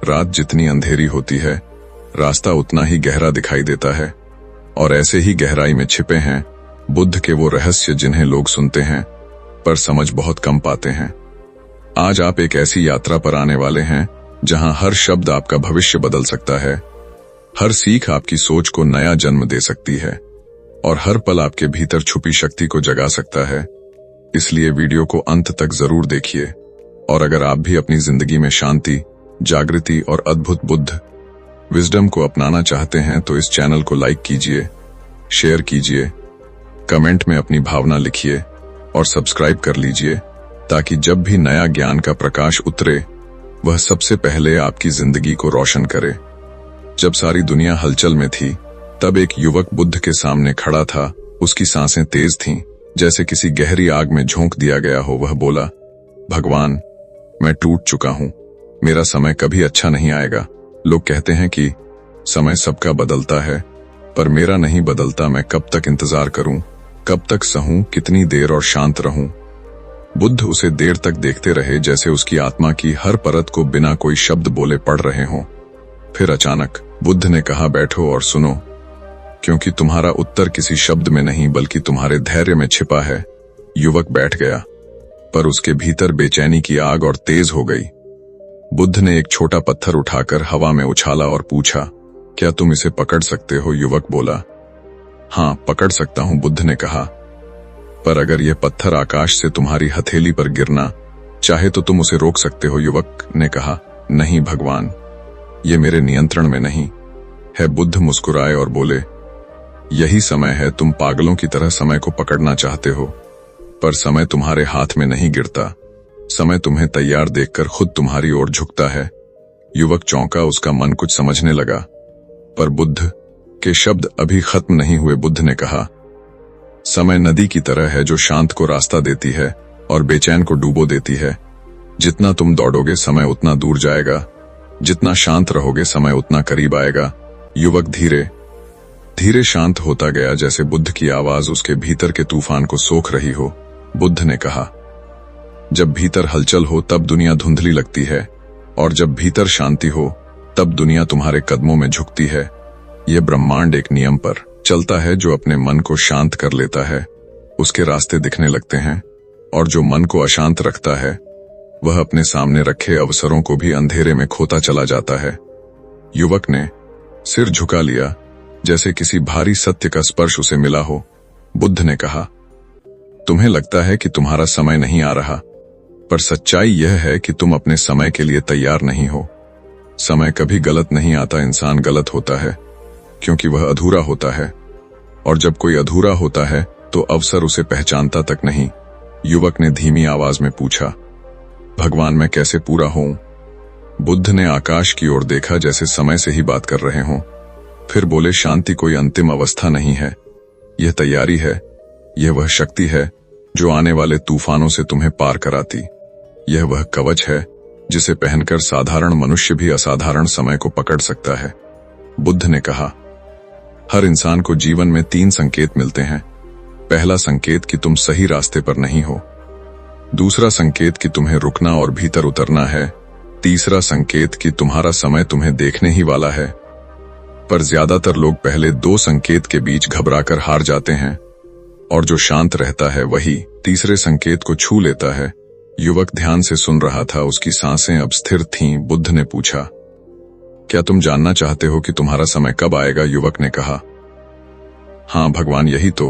रात जितनी अंधेरी होती है, रास्ता उतना ही गहरा दिखाई देता है। और ऐसे ही गहराई में छिपे हैं बुद्ध के वो रहस्य जिन्हें लोग सुनते हैं पर समझ बहुत कम पाते हैं। आज आप एक ऐसी यात्रा पर आने वाले हैं जहां हर शब्द आपका भविष्य बदल सकता है, हर सीख आपकी सोच को नया जन्म दे सकती है और हर पल आपके भीतर छुपी शक्ति को जगा सकता है। इसलिए वीडियो को अंत तक जरूर देखिए। और अगर आप भी अपनी जिंदगी में शांति, जागृति और अद्भुत बुद्ध विजडम को अपनाना चाहते हैं तो इस चैनल को लाइक कीजिए, शेयर कीजिए, कमेंट में अपनी भावना लिखिए और सब्सक्राइब कर लीजिए ताकि जब भी नया ज्ञान का प्रकाश उतरे वह सबसे पहले आपकी जिंदगी को रोशन करे। जब सारी दुनिया हलचल में थी तब एक युवक बुद्ध के सामने खड़ा था। उसकी सांसें तेज थीं, जैसे किसी गहरी आग में झोंक दिया गया हो। वह बोला, भगवान, मैं टूट चुका हूं, मेरा समय कभी अच्छा नहीं आएगा। लोग कहते हैं कि समय सबका बदलता है, पर मेरा नहीं बदलता। मैं कब तक इंतजार करूं, कब तक सहूं, कितनी देर और शांत रहूं। बुद्ध उसे देर तक देखते रहे, जैसे उसकी आत्मा की हर परत को बिना कोई शब्द बोले पढ़ रहे हों। फिर अचानक बुद्ध ने कहा, बैठो और सुनो, क्योंकि तुम्हारा उत्तर किसी शब्द में नहीं बल्कि तुम्हारे धैर्य में छिपा है। युवक बैठ गया, पर उसके भीतर बेचैनी की आग और तेज हो गई। बुद्ध ने एक छोटा पत्थर उठाकर हवा में उछाला और पूछा, क्या तुम इसे पकड़ सकते हो? युवक बोला, हाँ, पकड़ सकता हूं। बुद्ध ने कहा, पर अगर यह पत्थर आकाश से तुम्हारी हथेली पर गिरना चाहे तो तुम उसे रोक सकते हो। युवक ने कहा, नहीं भगवान, ये मेरे नियंत्रण में नहीं है। बुद्ध मुस्कुराए और बोले, यही समय है। तुम पागलों की तरह समय को पकड़ना चाहते हो, पर समय तुम्हारे हाथ में नहीं गिरता। समय तुम्हें तैयार देखकर खुद तुम्हारी ओर झुकता है। युवक चौंका, उसका मन कुछ समझने लगा, पर बुद्ध के शब्द अभी खत्म नहीं हुए। बुद्ध ने कहा, समय नदी की तरह है जो शांत को रास्ता देती है और बेचैन को डूबो देती है। जितना तुम दौड़ोगे समय उतना दूर जाएगा, जितना शांत रहोगे समय उतना करीब आएगा। युवक धीरे धीरे शांत होता गया, जैसे बुद्ध की आवाज उसके भीतर के तूफान को सोख रही हो। बुद्ध ने कहा, जब भीतर हलचल हो तब दुनिया धुंधली लगती है, और जब भीतर शांति हो तब दुनिया तुम्हारे कदमों में झुकती है। यह ब्रह्मांड एक नियम पर चलता है, जो अपने मन को शांत कर लेता है उसके रास्ते दिखने लगते हैं, और जो मन को अशांत रखता है वह अपने सामने रखे अवसरों को भी अंधेरे में खोता चला जाता है। युवक ने सिर झुका लिया, जैसे किसी भारी सत्य का स्पर्श उसे मिला हो। बुद्ध ने कहा, तुम्हें लगता है कि तुम्हारा समय नहीं आ रहा, पर सच्चाई यह है कि तुम अपने समय के लिए तैयार नहीं हो। समय कभी गलत नहीं आता, इंसान गलत होता है क्योंकि वह अधूरा होता है, और जब कोई अधूरा होता है तो अवसर उसे पहचानता तक नहीं। युवक ने धीमी आवाज में पूछा, भगवान, मैं कैसे पूरा होऊं? बुद्ध ने आकाश की ओर देखा, जैसे समय से ही बात कर रहे हों। फिर बोले, शांति कोई अंतिम अवस्था नहीं है, यह तैयारी है। यह वह शक्ति है जो आने वाले तूफानों से तुम्हें पार कराती। यह वह कवच है जिसे पहनकर साधारण मनुष्य भी असाधारण समय को पकड़ सकता है। बुद्ध ने कहा, हर इंसान को जीवन में 3 संकेत मिलते हैं। पहला संकेत कि तुम सही रास्ते पर नहीं हो, दूसरा संकेत कि तुम्हें रुकना और भीतर उतरना है, तीसरा संकेत कि तुम्हारा समय तुम्हें देखने ही वाला है। पर ज्यादातर लोग पहले 2 संकेत के बीच घबराकर हार जाते हैं, और जो शांत रहता है वही तीसरे संकेत को छू लेता है। युवक ध्यान से सुन रहा था, उसकी सांसें अब स्थिर थीं। बुद्ध ने पूछा, क्या तुम जानना चाहते हो कि तुम्हारा समय कब आएगा? युवक ने कहा, हाँ भगवान, यही तो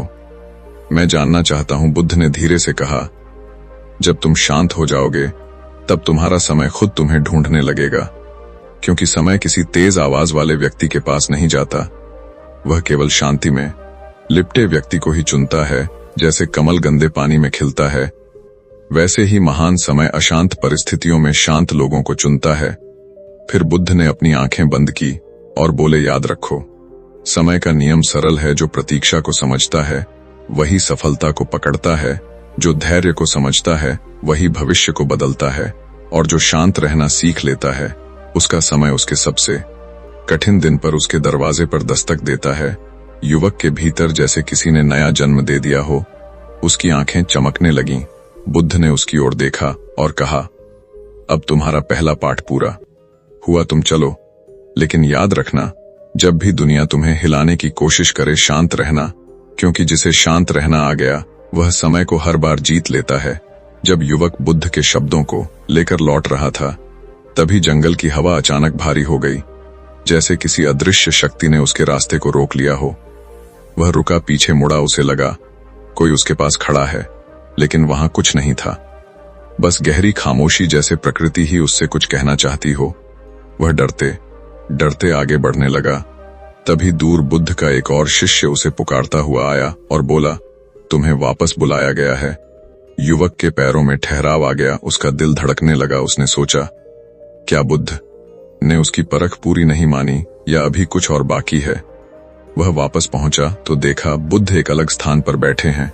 मैं जानना चाहता हूं। बुद्ध ने धीरे से कहा, जब तुम शांत हो जाओगे तब तुम्हारा समय खुद तुम्हें ढूंढने लगेगा, क्योंकि समय किसी तेज आवाज वाले व्यक्ति के पास नहीं जाता। वह केवल शांति में लिपटे व्यक्ति को ही चुनता है। जैसे कमल गंदे पानी में खिलता है, वैसे ही महान समय अशांत परिस्थितियों में शांत लोगों को चुनता है। फिर बुद्ध ने अपनी आंखें बंद की और बोले, याद रखो, समय का नियम सरल है। जो प्रतीक्षा को समझता है वही सफलता को पकड़ता है, जो धैर्य को समझता है वही भविष्य को बदलता है, और जो शांत रहना सीख लेता है उसका समय उसके सबसे कठिन दिन पर उसके दरवाजे पर दस्तक देता है। युवक के भीतर जैसे किसी ने नया जन्म दे दिया हो। उसकी आंखें चमकने लगीं। बुद्ध ने उसकी ओर देखा और कहा, अब तुम्हारा पहला पाठ पूरा। हुआ तुम चलो, लेकिन याद रखना, जब भी दुनिया तुम्हें हिलाने की कोशिश करे शांत रहना, क्योंकि जिसे शांत रहना आ गया वह समय को हर बार जीत लेता है। जब युवक बुद्ध के शब्दों को लेकर लौट रहा था, तभी जंगल की हवा अचानक भारी हो गई, जैसे किसी अदृश्य शक्ति ने उसके रास्ते को रोक लिया हो। वह रुका, पीछे मुड़ा, उसे लगा कोई उसके पास खड़ा है, लेकिन वहां कुछ नहीं था, बस गहरी खामोशी, जैसे प्रकृति ही उससे कुछ कहना चाहती हो। वह डरते डरते आगे बढ़ने लगा। तभी दूर बुद्ध का एक और शिष्य उसे पुकारता हुआ आया और बोला, तुम्हें वापस बुलाया गया है। युवक के पैरों में ठहराव आ गया, उसका दिल धड़कने लगा। उसने सोचा, क्या बुद्ध ने उसकी परख पूरी नहीं मानी या अभी कुछ और बाकी है। वह वापस पहुंचा तो देखा बुद्ध एक अलग स्थान पर बैठे हैं,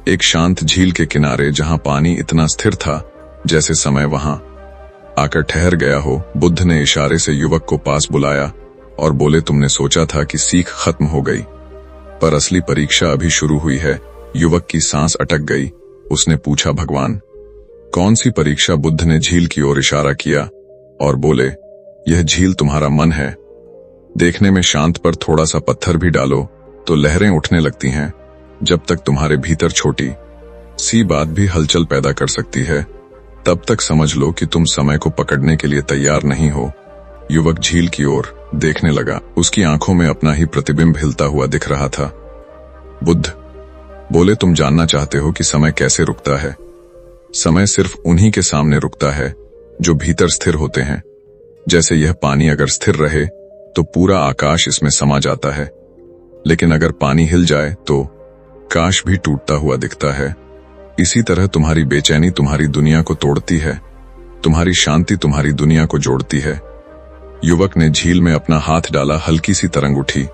एक शांत झील के किनारे, जहां पानी इतना स्थिर था जैसे समय वहां आकर ठहर गया हो। बुद्ध ने इशारे से युवक को पास बुलाया और बोले, तुमने सोचा था कि सीख खत्म हो गई, पर असली परीक्षा अभी शुरू हुई है। युवक की सांस अटक गई। उसने पूछा, भगवान, कौन सी परीक्षा? बुद्ध ने झील की ओर इशारा किया और बोले, यह झील तुम्हारा मन है। देखने में शांत, पर थोड़ा सा पत्थर भी डालो तो लहरें उठने लगती हैं। जब तक तुम्हारे भीतर छोटी सी बात भी हलचल पैदा कर सकती है, तब तक समझ लो कि तुम समय को पकड़ने के लिए तैयार नहीं हो। युवक झील की ओर देखने लगा। उसकी आंखों में अपना ही प्रतिबिंब हिलता हुआ दिख रहा था। बुद्ध बोले, तुम जानना चाहते हो कि समय कैसे रुकता है? समय सिर्फ उन्हीं के सामने रुकता है जो भीतर स्थिर होते हैं। जैसे यह पानी अगर स्थिर रहे तो पूरा आकाश इसमें समा जाता है, लेकिन अगर पानी हिल जाए तो काश भी टूटता हुआ दिखता है। इसी तरह तुम्हारी बेचैनी तुम्हारी दुनिया को तोड़ती है, तुम्हारी शांति तुम्हारी दुनिया को जोड़ती है। युवक ने झील में अपना हाथ डाला, हल्की सी तरंग उठी।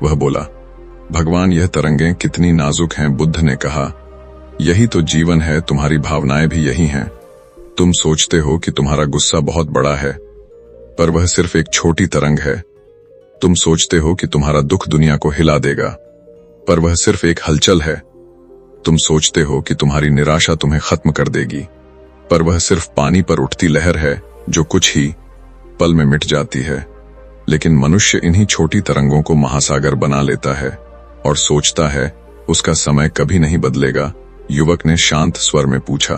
वह बोला, भगवान, यह तरंगें कितनी नाजुक हैं। बुद्ध ने कहा, यही तो जीवन है, तुम्हारी भावनाएं भी यही हैं। तुम सोचते हो कि तुम्हारा गुस्सा बहुत बड़ा है, पर वह सिर्फ एक छोटी तरंग है। तुम सोचते हो कि तुम्हारा दुख दुनिया को हिला देगा, पर वह सिर्फ एक हलचल है। तुम सोचते हो कि तुम्हारी निराशा तुम्हें खत्म कर देगी, पर वह सिर्फ पानी पर उठती लहर है जो कुछ ही पल में मिट जाती है। लेकिन मनुष्य इन्हीं छोटी तरंगों को महासागर बना लेता है और सोचता है उसका समय कभी नहीं बदलेगा। युवक ने शांत स्वर में पूछा,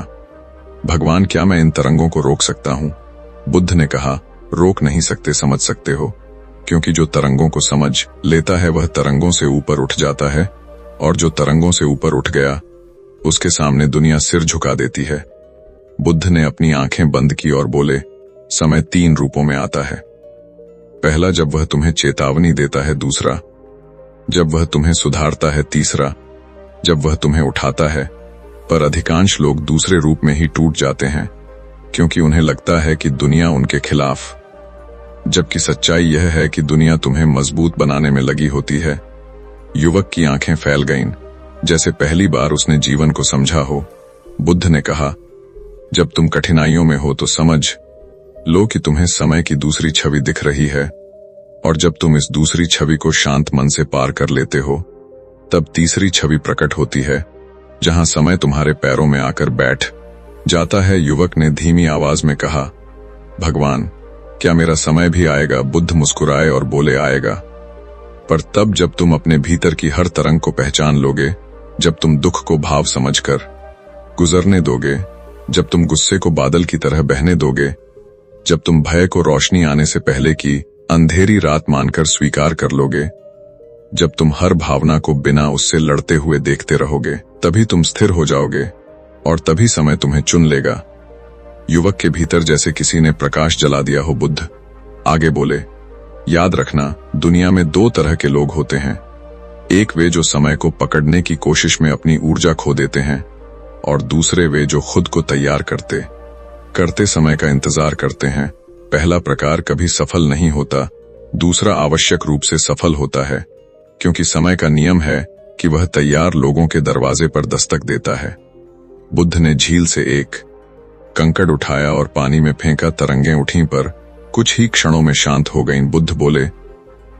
भगवान, क्या मैं इन तरंगों को रोक सकता हूं? बुद्ध ने कहा, रोक नहीं सकते, समझ सकते हो, क्योंकि जो तरंगों को समझ लेता है वह तरंगों से ऊपर उठ जाता है, और जो तरंगों से ऊपर उठ गया उसके सामने दुनिया सिर झुका देती है। बुद्ध ने अपनी आंखें बंद की और बोले, समय 3 रूपों में आता है। पहला, जब वह तुम्हें चेतावनी देता है। दूसरा, जब वह तुम्हें सुधारता है। तीसरा, जब वह तुम्हें उठाता है। पर अधिकांश लोग दूसरे रूप में ही टूट जाते हैं, क्योंकि उन्हें लगता है कि दुनिया उनके खिलाफ, जबकि सच्चाई यह है कि दुनिया तुम्हें मजबूत बनाने में लगी होती है। युवक की आंखें फैल गईं, जैसे पहली बार उसने जीवन को समझा हो। बुद्ध ने कहा, जब तुम कठिनाइयों में हो तो समझ लो कि तुम्हें समय की दूसरी छवि दिख रही है, और जब तुम इस दूसरी छवि को शांत मन से पार कर लेते हो, तब तीसरी छवि प्रकट होती है, जहां समय तुम्हारे पैरों में आकर बैठ जाता है। युवक ने धीमी आवाज में कहा, भगवान, क्या मेरा समय भी आएगा? बुद्ध मुस्कुराए और बोले, आएगा, पर तब जब तुम अपने भीतर की हर तरंग को पहचान लोगे, जब तुम दुख को भाव समझकर गुजरने दोगे, जब तुम गुस्से को बादल की तरह बहने दोगे, जब तुम भय को रोशनी आने से पहले की अंधेरी रात मानकर स्वीकार कर लोगे, जब तुम हर भावना को बिना उससे लड़ते हुए देखते रहोगे, तभी तुम स्थिर हो जाओगे और तभी समय तुम्हें चुन लेगा। युवक के भीतर जैसे किसी ने प्रकाश जला दिया हो। बुद्ध आगे बोले, याद रखना, दुनिया में 2 तरह के लोग होते हैं। एक वे जो समय को पकड़ने की कोशिश में अपनी ऊर्जा खो देते हैं, और दूसरे वे जो खुद को तैयार करते समय का इंतजार करते हैं। पहला प्रकार कभी सफल नहीं होता, दूसरा आवश्यक रूप से सफल होता है, क्योंकि समय का नियम है कि वह तैयार लोगों के दरवाजे पर दस्तक देता है। बुद्ध ने झील से एक कंकड़ उठाया और पानी में फेंका। तरंगें उठीं, पर कुछ ही क्षणों में शांत हो गईं। बुद्ध बोले,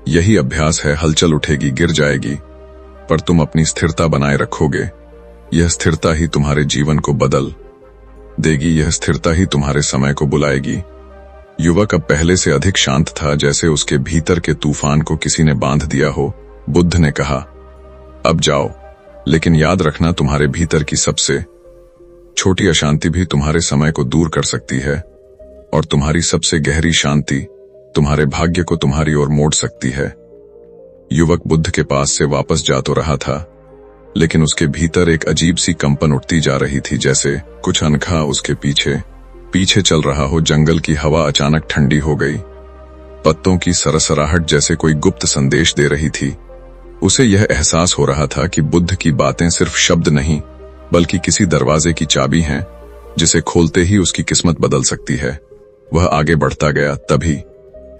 यही अभ्यास है, हलचल उठेगी, गिर जाएगी, पर तुम अपनी स्थिरता बनाए रखोगे। यह स्थिरता ही तुम्हारे जीवन को बदल देगी, यह स्थिरता ही तुम्हारे समय को बुलाएगी। युवक अब पहले से अधिक शांत था, जैसे उसके भीतर के तूफान को किसी ने बांध दिया हो। बुद्ध ने कहा, अब जाओ, लेकिन याद रखना तुम्हारे भीतर की सबसे छोटी अशांति भी तुम्हारे समय को दूर कर सकती है, और तुम्हारी सबसे गहरी शांति तुम्हारे भाग्य को तुम्हारी ओर मोड़ सकती है। युवक बुद्ध के पास से वापस जा तो रहा था, लेकिन उसके भीतर एक अजीब सी कंपन उठती जा रही थी, जैसे कुछ अनखा उसके पीछे पीछे चल रहा हो। जंगल की हवा अचानक ठंडी हो गई, पत्तों की सरसराहट जैसे कोई गुप्त संदेश दे रही थी। उसे यह एहसास हो रहा था कि बुद्ध की बातें सिर्फ शब्द नहीं, बल्कि किसी दरवाजे की चाबी हैं, जिसे खोलते ही उसकी किस्मत बदल सकती है। वह आगे बढ़ता गया, तभी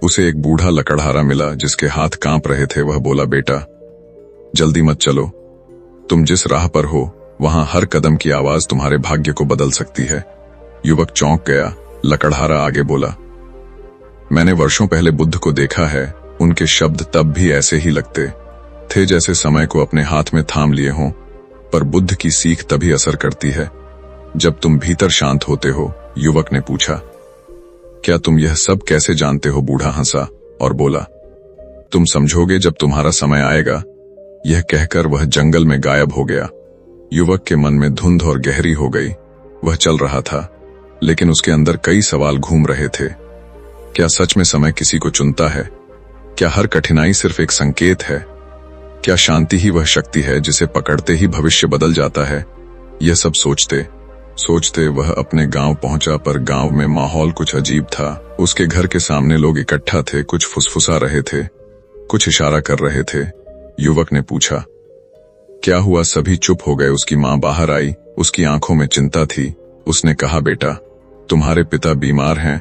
उसे एक बूढ़ा लकड़हारा मिला जिसके हाथ कांप रहे थे। वह बोला, बेटा, जल्दी मत चलो, तुम जिस राह पर हो वहां हर कदम की आवाज तुम्हारे भाग्य को बदल सकती है। युवक चौंक गया। लकड़हारा आगे बोला, मैंने वर्षों पहले बुद्ध को देखा है। उनके शब्द तब भी ऐसे ही लगते थे जैसे समय को अपने हाथ में थाम लिए हों, पर बुद्ध की सीख तभी असर करती है जब तुम भीतर शांत होते हो। युवक ने पूछा, क्या तुम यह सब कैसे जानते हो? बूढ़ा हंसा और बोला, तुम समझोगे जब तुम्हारा समय आएगा। यह कहकर वह जंगल में गायब हो गया। युवक के मन में धुंध और गहरी हो गई। वह चल रहा था, लेकिन उसके अंदर कई सवाल घूम रहे थे। क्या सच में समय किसी को चुनता है? क्या हर कठिनाई सिर्फ एक संकेत है? क्या शांति ही वह शक्ति है जिसे पकड़ते ही भविष्य बदल जाता है? यह सब सोचते सोचते वह अपने गांव पहुंचा, पर गांव में माहौल कुछ अजीब था। उसके घर के सामने लोग इकट्ठा थे, कुछ फुसफुसा रहे थे, कुछ इशारा कर रहे थे। युवक ने पूछा, क्या हुआ? सभी चुप हो गए। उसकी मां बाहर आई, उसकी आंखों में चिंता थी। उसने कहा, बेटा, तुम्हारे पिता बीमार हैं।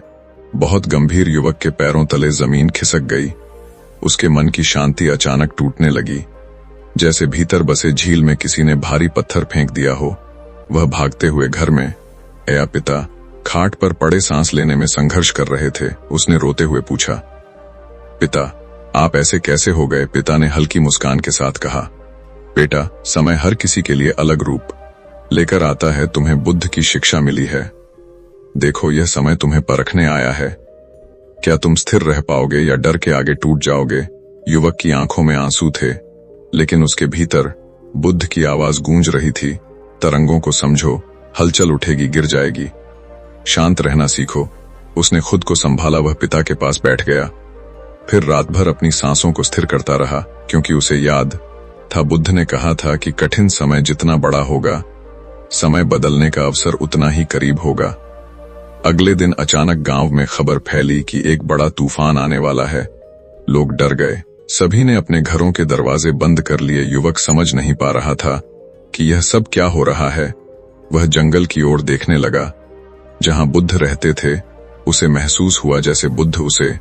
बहुत गंभीर। युवक के पैरों तले जमीन खिसक गई। उसके मन की शांति अचानक टूटने लगी, जैसे भीतर बसे झील में किसी ने भारी पत्थर फेंक दिया हो। वह भागते हुए घर में आया। पिता खाट पर पड़े सांस लेने में संघर्ष कर रहे थे। उसने रोते हुए पूछा, पिता, आप ऐसे कैसे हो गए? पिता ने हल्की मुस्कान के साथ कहा, बेटा, समय हर किसी के लिए अलग रूप लेकर आता है। तुम्हें बुद्ध की शिक्षा मिली है। देखो, यह समय तुम्हें परखने आया है। क्या तुम स्थिर रह पाओगे या डर के आगे टूट जाओगे? युवक की आंखों में आंसू थे, लेकिन उसके भीतर बुद्ध की आवाज गूंज रही थी, तरंगों को समझो, हलचल उठेगी, गिर जाएगी, शांत रहना सीखो। उसने खुद को संभाला। वह पिता के पास बैठ गया। फिर रात भर अपनी सांसों को स्थिर करता रहा, क्योंकि उसे याद था बुद्ध ने कहा था कि कठिन समय जितना बड़ा होगा, समय बदलने का अवसर उतना ही करीब होगा। अगले दिन अचानक गांव में खबर फैली कि एक बड़ा तूफान आने वाला है। लोग डर गए। सभी ने अपने घरों के दरवाजे बंद कर लिए। युवक समझ नहीं पा रहा था कि यह सब क्या हो रहा है। वह जंगल की ओर देखने लगा, जहां बुद्ध रहते थे। उसे महसूस हुआ जैसे बुद्ध उसे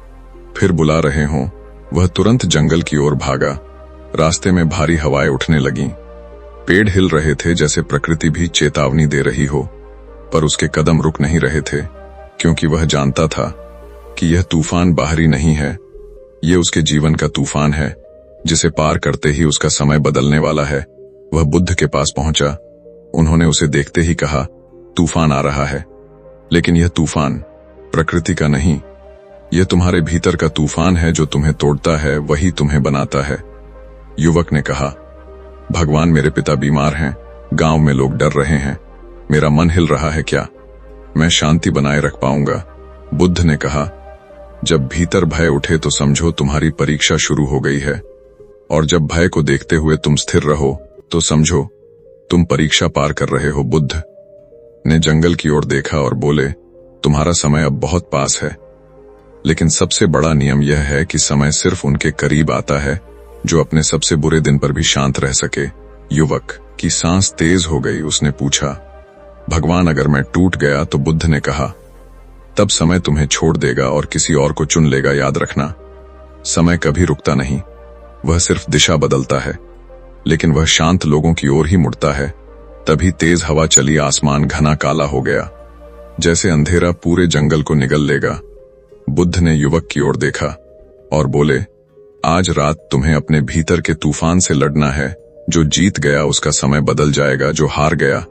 फिर बुला रहे हों। वह तुरंत जंगल की ओर भागा। रास्ते में भारी हवाएं उठने लगीं। पेड़ हिल रहे थे, जैसे प्रकृति भी चेतावनी दे रही हो, पर उसके कदम रुक नहीं रहे थे, क्योंकि वह जानता था कि यह तूफान बाहरी नहीं है, यह उसके जीवन का तूफान है, जिसे पार करते ही उसका समय बदलने वाला है। वह बुद्ध के पास पहुंचा। उन्होंने उसे देखते ही कहा, तूफान आ रहा है, लेकिन यह तूफान प्रकृति का नहीं, यह तुम्हारे भीतर का तूफान है। जो तुम्हें तोड़ता है वही तुम्हें बनाता है। युवक ने कहा, भगवान, मेरे पिता बीमार हैं, गांव में लोग डर रहे हैं, मेरा मन हिल रहा है, क्या मैं शांति बनाए रख पाऊंगा? बुद्ध ने कहा, जब भीतर भय उठे तो समझो तुम्हारी परीक्षा शुरू हो गई है, और जब भय को देखते हुए तुम स्थिर रहो तो समझो तुम परीक्षा पार कर रहे हो। बुद्ध ने जंगल की ओर देखा और बोले, तुम्हारा समय अब बहुत पास है, लेकिन सबसे बड़ा नियम यह है कि समय सिर्फ उनके करीब आता है जो अपने सबसे बुरे दिन पर भी शांत रह सके। युवक की सांस तेज हो गई। उसने पूछा, भगवान, अगर मैं टूट गया तो? बुद्ध ने कहा, तब समय तुम्हें छोड़ देगा और किसी और को चुन लेगा। याद रखना, समय कभी रुकता नहीं, वह सिर्फ दिशा बदलता है, लेकिन वह शांत लोगों की ओर ही मुड़ता है। तभी तेज हवा चली। आसमान घना काला हो गया, जैसे अंधेरा पूरे जंगल को निगल लेगा। बुद्ध ने युवक की ओर देखा और बोले, आज रात तुम्हें अपने भीतर के तूफान से लड़ना है। जो जीत गया उसका समय बदल जाएगा, जो हार गया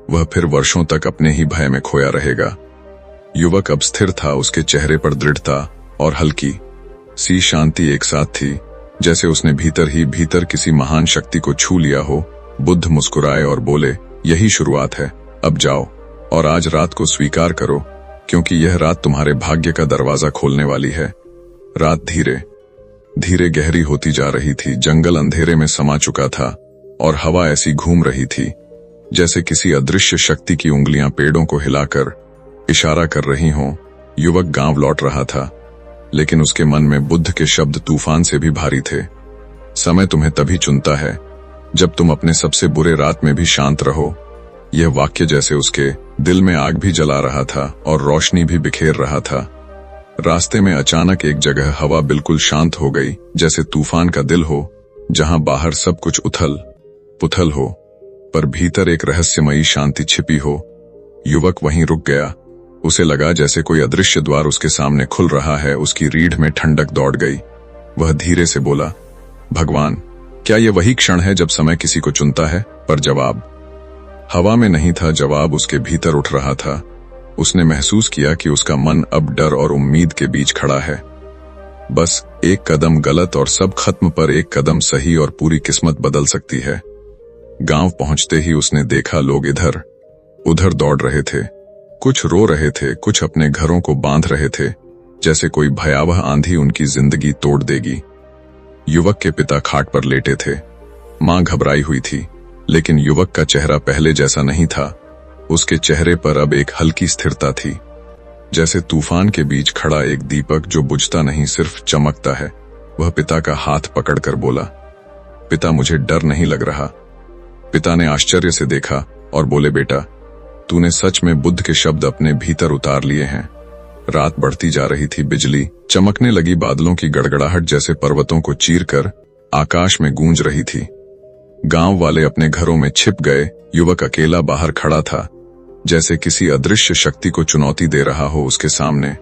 वह फिर वर्षों तक अपने ही भय में खोया रहेगा। युवक अब स्थिर था, उसके चेहरे पर दृढ़ता और हल्की सी शांति एक साथ थी, जैसे उसने भीतर ही भीतर किसी महान शक्ति को छू लिया हो। बुद्ध मुस्कुराए और बोले, यही शुरुआत है, अब जाओ और आज रात को स्वीकार करो, क्योंकि यह रात तुम्हारे भाग्य का दरवाजा खोलने वाली है। रात धीरे धीरे गहरी होती जा रही थी, जंगल अंधेरे में समा चुका था और हवा ऐसी घूम रही थी जैसे किसी अदृश्य शक्ति की उंगलियां पेड़ों को हिलाकर इशारा कर रही हों। युवक गांव लौट रहा था, लेकिन उसके मन में बुद्ध के शब्द तूफान से भी भारी थे। समय तुम्हें तभी चुनता है जब तुम अपने सबसे बुरे रात में भी शांत रहो। यह वाक्य जैसे उसके दिल में आग भी जला रहा था और रोशनी भी बिखेर रहा था। रास्ते में अचानक एक जगह हवा बिल्कुल शांत हो गई, जैसे तूफान का दिल हो, जहां बाहर सब कुछ उथल पुथल हो पर भीतर एक रहस्यमयी शांति छिपी हो। युवक वहीं रुक गया। उसे लगा जैसे कोई अदृश्य द्वार उसके सामने खुल रहा है। उसकी रीढ़ में ठंडक दौड़ गई। वह धीरे से बोला, भगवान, क्या यह वही क्षण है जब समय किसी को चुनता है? पर जवाब हवा में नहीं था, जवाब उसके भीतर उठ रहा था। उसने महसूस किया कि उसका मन अब डर और उम्मीद के बीच खड़ा है। बस एक कदम गलत और सब खत्म, पर एक कदम सही और पूरी किस्मत बदल सकती है। गांव पहुंचते ही उसने देखा लोग इधर उधर दौड़ रहे थे। कुछ रो रहे थे, कुछ अपने घरों को बांध रहे थे, जैसे कोई भयावह आंधी उनकी जिंदगी तोड़ देगी। युवक के पिता खाट पर लेटे थे। मां घबराई हुई थी, लेकिन युवक का चेहरा पहले जैसा नहीं था। उसके चेहरे पर अब एक हल्की स्थिरता थी, जैसे तूफान के बीच खड़ा एक दीपक जो बुझता नहीं, सिर्फ चमकता है। वह पिता का हाथ पकड़कर बोला, पिता, मुझे डर नहीं लग रहा। पिता ने आश्चर्य से देखा और बोले, बेटा, तूने सच में बुद्ध के शब्द अपने भीतर उतार लिए हैं। रात बढ़ती जा रही थी, बिजली चमकने लगी, बादलों की गड़गड़ाहट जैसे पर्वतों को चीरकर आकाश में गूंज रही थी। गांव वाले अपने घरों में छिप गए। युवक अकेला बाहर खड़ा था, जैसे किसी अदृश्य शक्ति को चुनौती दे रहा हो। उसके सामने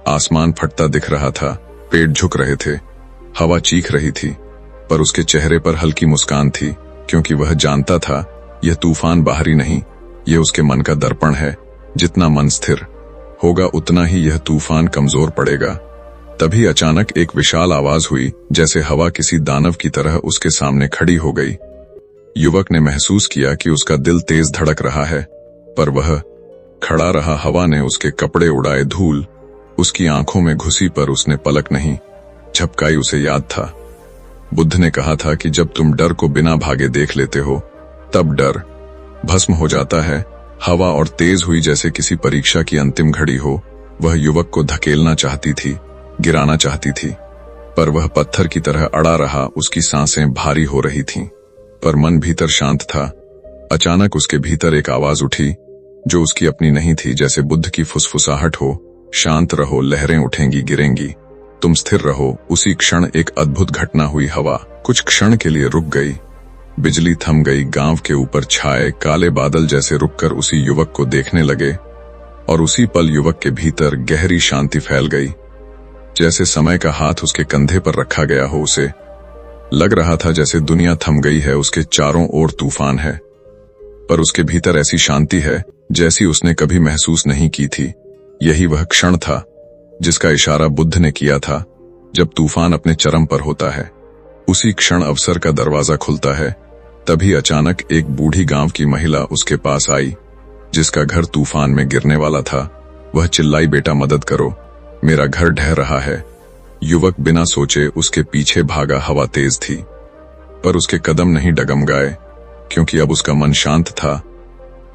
आसमान फटता दिख रहा था, पेड़ झुक रहे थे, हवा चीख रही थी, पर उसके चेहरे पर हल्की मुस्कान थी, क्योंकि वह जानता था यह तूफान बाहरी नहीं, यह उसके मन का दर्पण है। जितना मन स्थिर होगा उतना ही यह तूफान कमजोर पड़ेगा। तभी अचानक एक विशाल आवाज हुई, जैसे हवा किसी दानव की तरह उसके सामने खड़ी हो गई। युवक ने महसूस किया कि उसका दिल तेज धड़क रहा है, पर वह खड़ा रहा। हवा ने उसके कपड़े उड़ाए, धूल उसकी आंखों में घुसी, पर उसने पलक नहीं झपकाई। उसे याद था, बुद्ध ने कहा था कि जब तुम डर को बिना भागे देख लेते हो, तब डर भस्म हो जाता है। हवा और तेज हुई, जैसे किसी परीक्षा की अंतिम घड़ी हो। वह युवक को धकेलना चाहती थी, गिराना चाहती थी, पर वह पत्थर की तरह अड़ा रहा। उसकी सांसें भारी हो रही थीं, पर मन भीतर शांत था। अचानक उसके भीतर एक आवाज उठी, जो उसकी अपनी नहीं थी, जैसे बुद्ध की फुसफुसाहट हो, शांत रहो, लहरें उठेंगी, गिरेंगी, तुम स्थिर रहो। उसी क्षण एक अद्भुत घटना हुई। हवा कुछ क्षण के लिए रुक गई, बिजली थम गई, गांव के ऊपर छाए काले बादल जैसे रुककर उसी युवक को देखने लगे, और उसी पल युवक के भीतर गहरी शांति फैल गई, जैसे समय का हाथ उसके कंधे पर रखा गया हो। उसे लग रहा था जैसे दुनिया थम गई है, उसके चारों ओर तूफान है, पर उसके भीतर ऐसी शांति है जैसी उसने कभी महसूस नहीं की थी। यही वह क्षण था जिसका इशारा बुद्ध ने किया था, जब तूफान अपने चरम पर होता है, उसी क्षण अवसर का दरवाजा खुलता है। तभी अचानक एक बूढ़ी गांव की महिला उसके पास आई, जिसका घर तूफान में गिरने वाला था। वह चिल्लाई, बेटा, मदद करो, मेरा घर ढह रहा है। युवक बिना सोचे उसके पीछे भागा। हवा तेज थी, पर उसके कदम नहीं डगमगाए, क्योंकि अब उसका मन शांत था।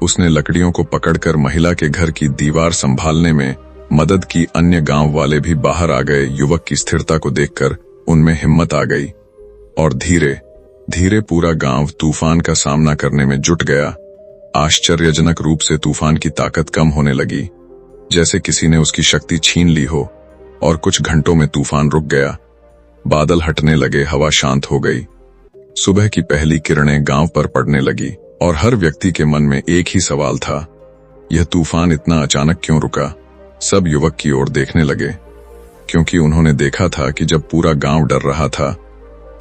उसने लकड़ियों को पकड़कर महिला के घर की दीवार संभालने में मदद की। अन्य गांव वाले भी बाहर आ गए। युवक की स्थिरता को देखकर उनमें हिम्मत आ गई, और धीरे धीरे पूरा गांव तूफान का सामना करने में जुट गया। आश्चर्यजनक रूप से तूफान की ताकत कम होने लगी, जैसे किसी ने उसकी शक्ति छीन ली हो, और कुछ घंटों में तूफान रुक गया। बादल हटने लगे, हवा शांत हो गई। सुबह की पहली किरणें गांव पर पड़ने लगी, और हर व्यक्ति के मन में एक ही सवाल था, यह तूफान इतना अचानक क्यों रुका? सब युवक की ओर देखने लगे, क्योंकि उन्होंने देखा था कि जब पूरा गांव डर रहा था,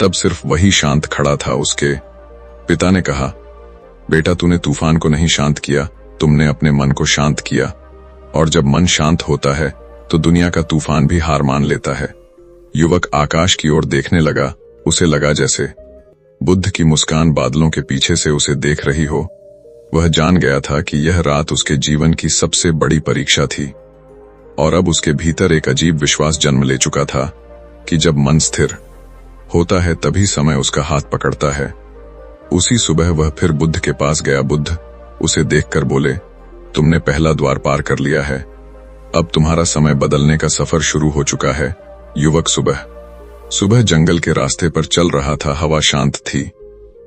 तब सिर्फ वही शांत खड़ा था। उसके पिता ने कहा, बेटा, तूने तूफान को नहीं शांत किया, तुमने अपने मन को शांत किया। और जब मन शांत होता है तो दुनिया का तूफान भी हार मान लेता है। युवक आकाश की ओर देखने लगा। उसे लगा जैसे बुद्ध की मुस्कान बादलों के पीछे से उसे देख रही हो। वह जान गया था कि यह रात उसके जीवन की सबसे बड़ी परीक्षा थी, और अब उसके भीतर एक अजीब विश्वास जन्म ले चुका था कि जब मन स्थिर होता है तभी समय उसका हाथ पकड़ता है। उसी सुबह वह फिर बुद्ध के पास गया। बुद्ध उसे देखकर बोले, तुमने पहला द्वार पार कर लिया है, अब तुम्हारा समय बदलने का सफर शुरू हो चुका है। युवक सुबह सुबह जंगल के रास्ते पर चल रहा था। हवा शांत थी,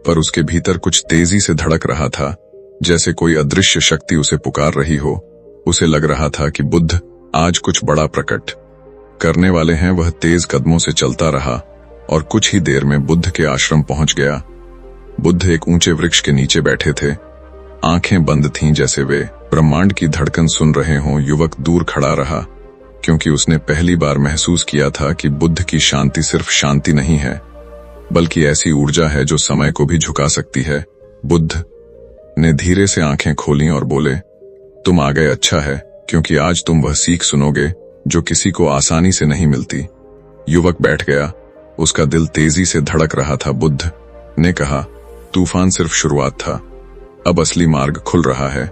पर उसके भीतर कुछ तेजी से धड़क रहा था, जैसे कोई अदृश्य शक्ति उसे पुकार रही हो। उसे लग रहा था कि बुद्ध आज कुछ बड़ा प्रकट करने वाले हैं। वह तेज कदमों से चलता रहा और कुछ ही देर में बुद्ध के आश्रम पहुंच गया। बुद्ध एक ऊंचे वृक्ष के नीचे बैठे थे। आंखें बंद थीं, जैसे वे ब्रह्मांड की धड़कन सुन रहे हों। युवक दूर खड़ा रहा, क्योंकि उसने पहली बार महसूस किया था कि बुद्ध की शांति सिर्फ शांति नहीं है, बल्कि ऐसी ऊर्जा है जो समय को भी झुका सकती है। बुद्ध ने धीरे से आंखें खोलीं और बोले, तुम आ गए, अच्छा है, क्योंकि आज तुम वह सीख सुनोगे जो किसी को आसानी से नहीं मिलती। युवक बैठ गया। उसका दिल तेजी से धड़क रहा था। बुद्ध ने कहा, तूफान सिर्फ शुरुआत था, अब असली मार्ग खुल रहा है।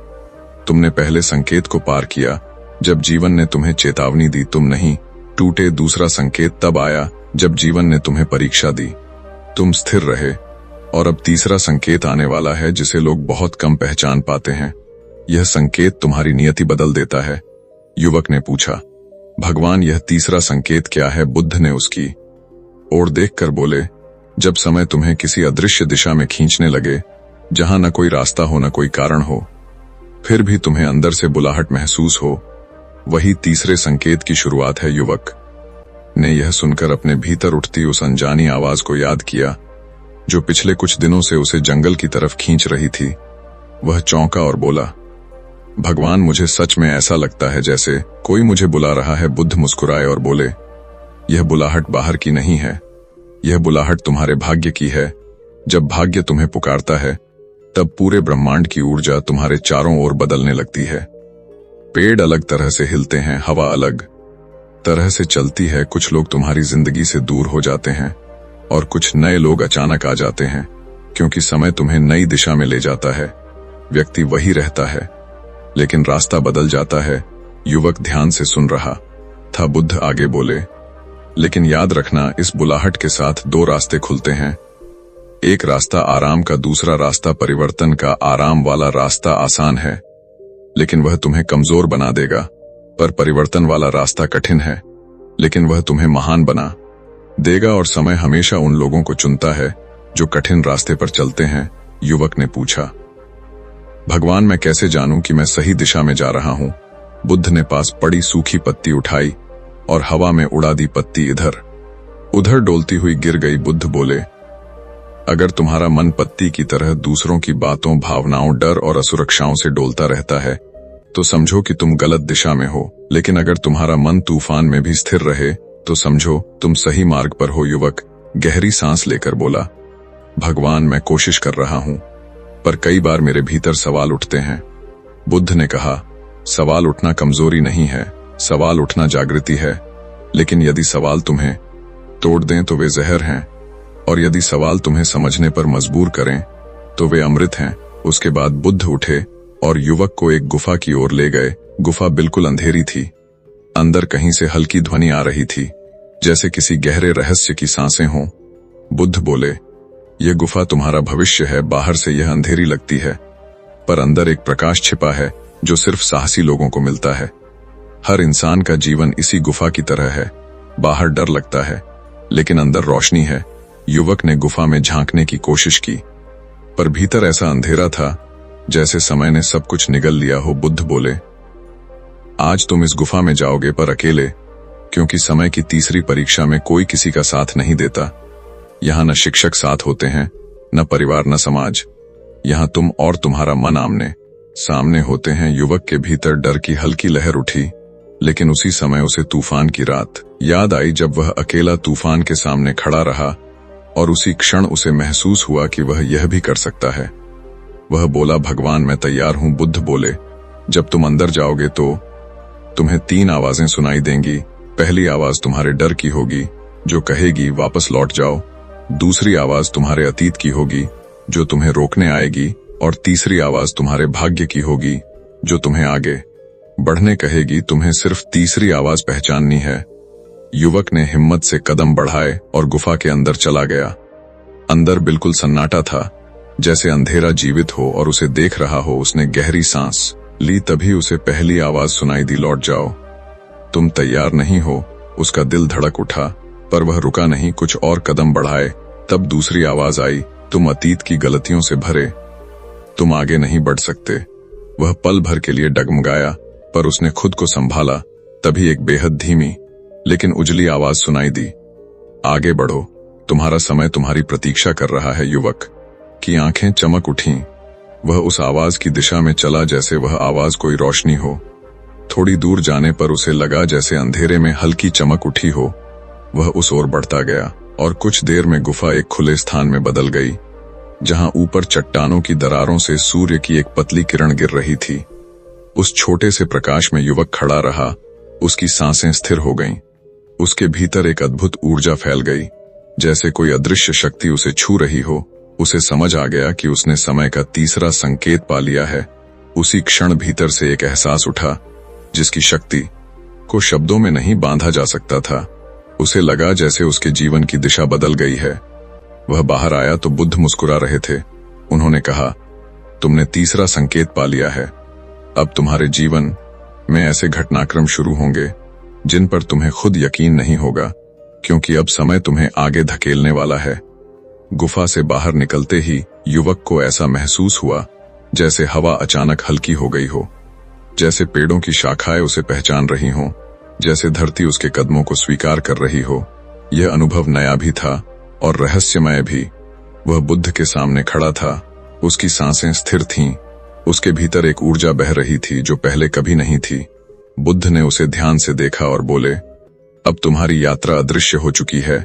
तुमने पहले संकेत को पार किया, जब जीवन ने तुम्हें चेतावनी दी। तुम नहीं टूटे। दूसरा संकेत तब आया जब जीवन ने तुम्हें परीक्षा दी। तुम स्थिर रहे, और अब तीसरा संकेत आने वाला है जिसे लोग बहुत कम पहचान पाते हैं। यह संकेत तुम्हारी नियति बदल देता है। युवक ने पूछा, भगवान, यह तीसरा संकेत क्या है? बुद्ध ने उसकी ओर देखकर बोले, जब समय तुम्हें किसी अदृश्य दिशा में खींचने लगे, जहां न कोई रास्ता हो न कोई कारण हो, फिर भी तुम्हें अंदर से बुलाहट महसूस हो, वही तीसरे संकेत की शुरुआत है। युवक ने यह सुनकर अपने भीतर उठती उस अनजानी आवाज को याद किया जो पिछले कुछ दिनों से उसे जंगल की तरफ खींच रही थी। वह चौंका और बोला, भगवान, मुझे सच में ऐसा लगता है जैसे कोई मुझे बुला रहा है। बुद्ध मुस्कुराए और बोले, यह बुलाहट बाहर की नहीं है, यह बुलाहट तुम्हारे भाग्य की है। जब भाग्य तुम्हें पुकारता है, तब पूरे ब्रह्मांड की ऊर्जा तुम्हारे चारों ओर बदलने लगती है। पेड़ अलग तरह से हिलते हैं, हवा अलग तरह से चलती है। कुछ लोग तुम्हारी जिंदगी से दूर हो जाते हैं और कुछ नए लोग अचानक आ जाते हैं, क्योंकि समय तुम्हें नई दिशा में ले जाता है। व्यक्ति वही रहता है, लेकिन रास्ता बदल जाता है। युवक ध्यान से सुन रहा था। बुद्ध आगे बोले, लेकिन याद रखना, इस बुलाहट के साथ दो रास्ते खुलते हैं। एक रास्ता आराम का, दूसरा रास्ता परिवर्तन का। आराम वाला रास्ता आसान है, लेकिन वह तुम्हें कमजोर बना देगा। पर परिवर्तन वाला रास्ता कठिन है, लेकिन वह तुम्हें महान बना देगा। और समय हमेशा उन लोगों को चुनता है जो कठिन रास्ते पर चलते हैं। युवक ने पूछा, भगवान, मैं कैसे जानूं कि मैं सही दिशा में जा रहा हूं? बुद्ध ने पास पड़ी सूखी पत्ती उठाई और हवा में उड़ा दी। पत्ती इधर उधर डोलती हुई गिर गई। बुद्ध बोले, अगर तुम्हारा मन पत्ती की तरह दूसरों की बातों, भावनाओं, डर और असुरक्षाओं से डोलता रहता है, तो समझो कि तुम गलत दिशा में हो। लेकिन अगर तुम्हारा मन तूफान में भी स्थिर रहे, तो समझो तुम सही मार्ग पर हो। युवक गहरी सांस लेकर बोला, भगवान, मैं कोशिश कर रहा हूं, पर कई बार मेरे भीतर सवाल उठते हैं। बुद्ध ने कहा, सवाल उठना कमजोरी नहीं है, सवाल उठना जागृति है। लेकिन यदि सवाल तुम्हें तोड़ दें तो वे जहर हैं, और यदि सवाल तुम्हें समझने पर मजबूर करें तो वे अमृत हैं। उसके बाद बुद्ध उठे और युवक को एक गुफा की ओर ले गए। गुफा बिल्कुल अंधेरी थी। अंदर कहीं से हल्की ध्वनि आ रही थी, जैसे किसी गहरे रहस्य की सांसें हों। बुद्ध बोले, यह गुफा तुम्हारा भविष्य है। बाहर से यह अंधेरी लगती है, पर अंदर एक प्रकाश छिपा है जो सिर्फ साहसी लोगों को मिलता है। हर इंसान का जीवन इसी गुफा की तरह है। बाहर डर लगता है, लेकिन अंदर रोशनी है। युवक ने गुफा में झांकने की कोशिश की, पर भीतर ऐसा अंधेरा था जैसे समय ने सब कुछ निगल लिया हो। बुद्ध बोले, आज तुम इस गुफा में जाओगे, पर अकेले, क्योंकि समय की तीसरी परीक्षा में कोई किसी का साथ नहीं देता। यहाँ न शिक्षक साथ होते हैं, न परिवार, न समाज। यहाँ तुम और तुम्हारा मन आमने सामने होते हैं। युवक के भीतर डर की हल्की लहर उठी, लेकिन उसी समय उसे तूफान की रात याद आई, जब वह अकेला तूफान के सामने खड़ा रहा, और उसी क्षण उसे महसूस हुआ कि वह यह भी कर सकता है। वह बोला, भगवान, मैं तैयार हूं। बुद्ध बोले, जब तुम अंदर जाओगे तो तुम्हें 3 आवाजें सुनाई देंगी। पहली आवाज तुम्हारे डर की होगी, जो कहेगी वापस लौट जाओ। दूसरी आवाज तुम्हारे अतीत की होगी, जो तुम्हें रोकने आएगी। और तीसरी आवाज तुम्हारे भाग्य की होगी, जो तुम्हें आगे बढ़ने कहेगी। तुम्हें सिर्फ तीसरी आवाज पहचाननी है। युवक ने हिम्मत से कदम बढ़ाए और गुफा के अंदर चला गया। अंदर बिल्कुल सन्नाटा था, जैसे अंधेरा जीवित हो और उसे देख रहा हो। उसने गहरी सांस ली, तभी उसे पहली आवाज सुनाई दी, लौट जाओ। तुम तैयार नहीं हो। उसका दिल धड़क उठा, पर वह रुका नहीं, कुछ और कदम बढ़ाए। तब दूसरी आवाज आई, तुम अतीत की गलतियों से भरे, तुम आगे नहीं बढ़ सकते। वह पल भर के लिए डगमगाया, पर उसने खुद को संभाला। तभी एक बेहद धीमी लेकिन उजली आवाज सुनाई दी, आगे बढ़ो, तुम्हारा समय तुम्हारी प्रतीक्षा कर रहा है। युवक की आंखें चमक उठीं। वह उस आवाज की दिशा में चला जैसे वह आवाज कोई रोशनी हो। थोड़ी दूर जाने पर उसे लगा जैसे अंधेरे में हल्की चमक उठी हो। वह उस ओर बढ़ता गया और कुछ देर में गुफा एक खुले स्थान में बदल गई, जहां ऊपर चट्टानों की दरारों से सूर्य की एक पतली किरण गिर रही थी। उस छोटे से प्रकाश में युवक खड़ा रहा। उसकी सांसें स्थिर हो गईं। उसके भीतर एक अद्भुत ऊर्जा फैल गई, जैसे कोई अदृश्य शक्ति उसे छू रही हो। उसे समझ आ गया कि उसने समय का तीसरा संकेत पा लिया है। उसी क्षण भीतर से एक एहसास उठा, जिसकी शक्ति को शब्दों में नहीं बांधा जा सकता था। उसे लगा जैसे उसके जीवन की दिशा बदल गई है। वह बाहर आया तो बुद्ध मुस्कुरा रहे थे। उन्होंने कहा, तुमने तीसरा संकेत पा लिया है। अब तुम्हारे जीवन में ऐसे घटनाक्रम शुरू होंगे जिन पर तुम्हें खुद यकीन नहीं होगा, क्योंकि अब समय तुम्हें आगे धकेलने वाला है। गुफा से बाहर निकलते ही युवक को ऐसा महसूस हुआ जैसे हवा अचानक हल्की हो गई हो, जैसे पेड़ों की शाखाएं उसे पहचान रही हों, जैसे धरती उसके कदमों को स्वीकार कर रही हो। यह अनुभव नया भी था और रहस्यमय भी। वह बुद्ध के सामने खड़ा था। उसकी सांसें स्थिर थीं। उसके भीतर एक ऊर्जा बह रही थी जो पहले कभी नहीं थी। बुद्ध ने उसे ध्यान से देखा और बोले, अब तुम्हारी यात्रा अदृश्य हो चुकी है।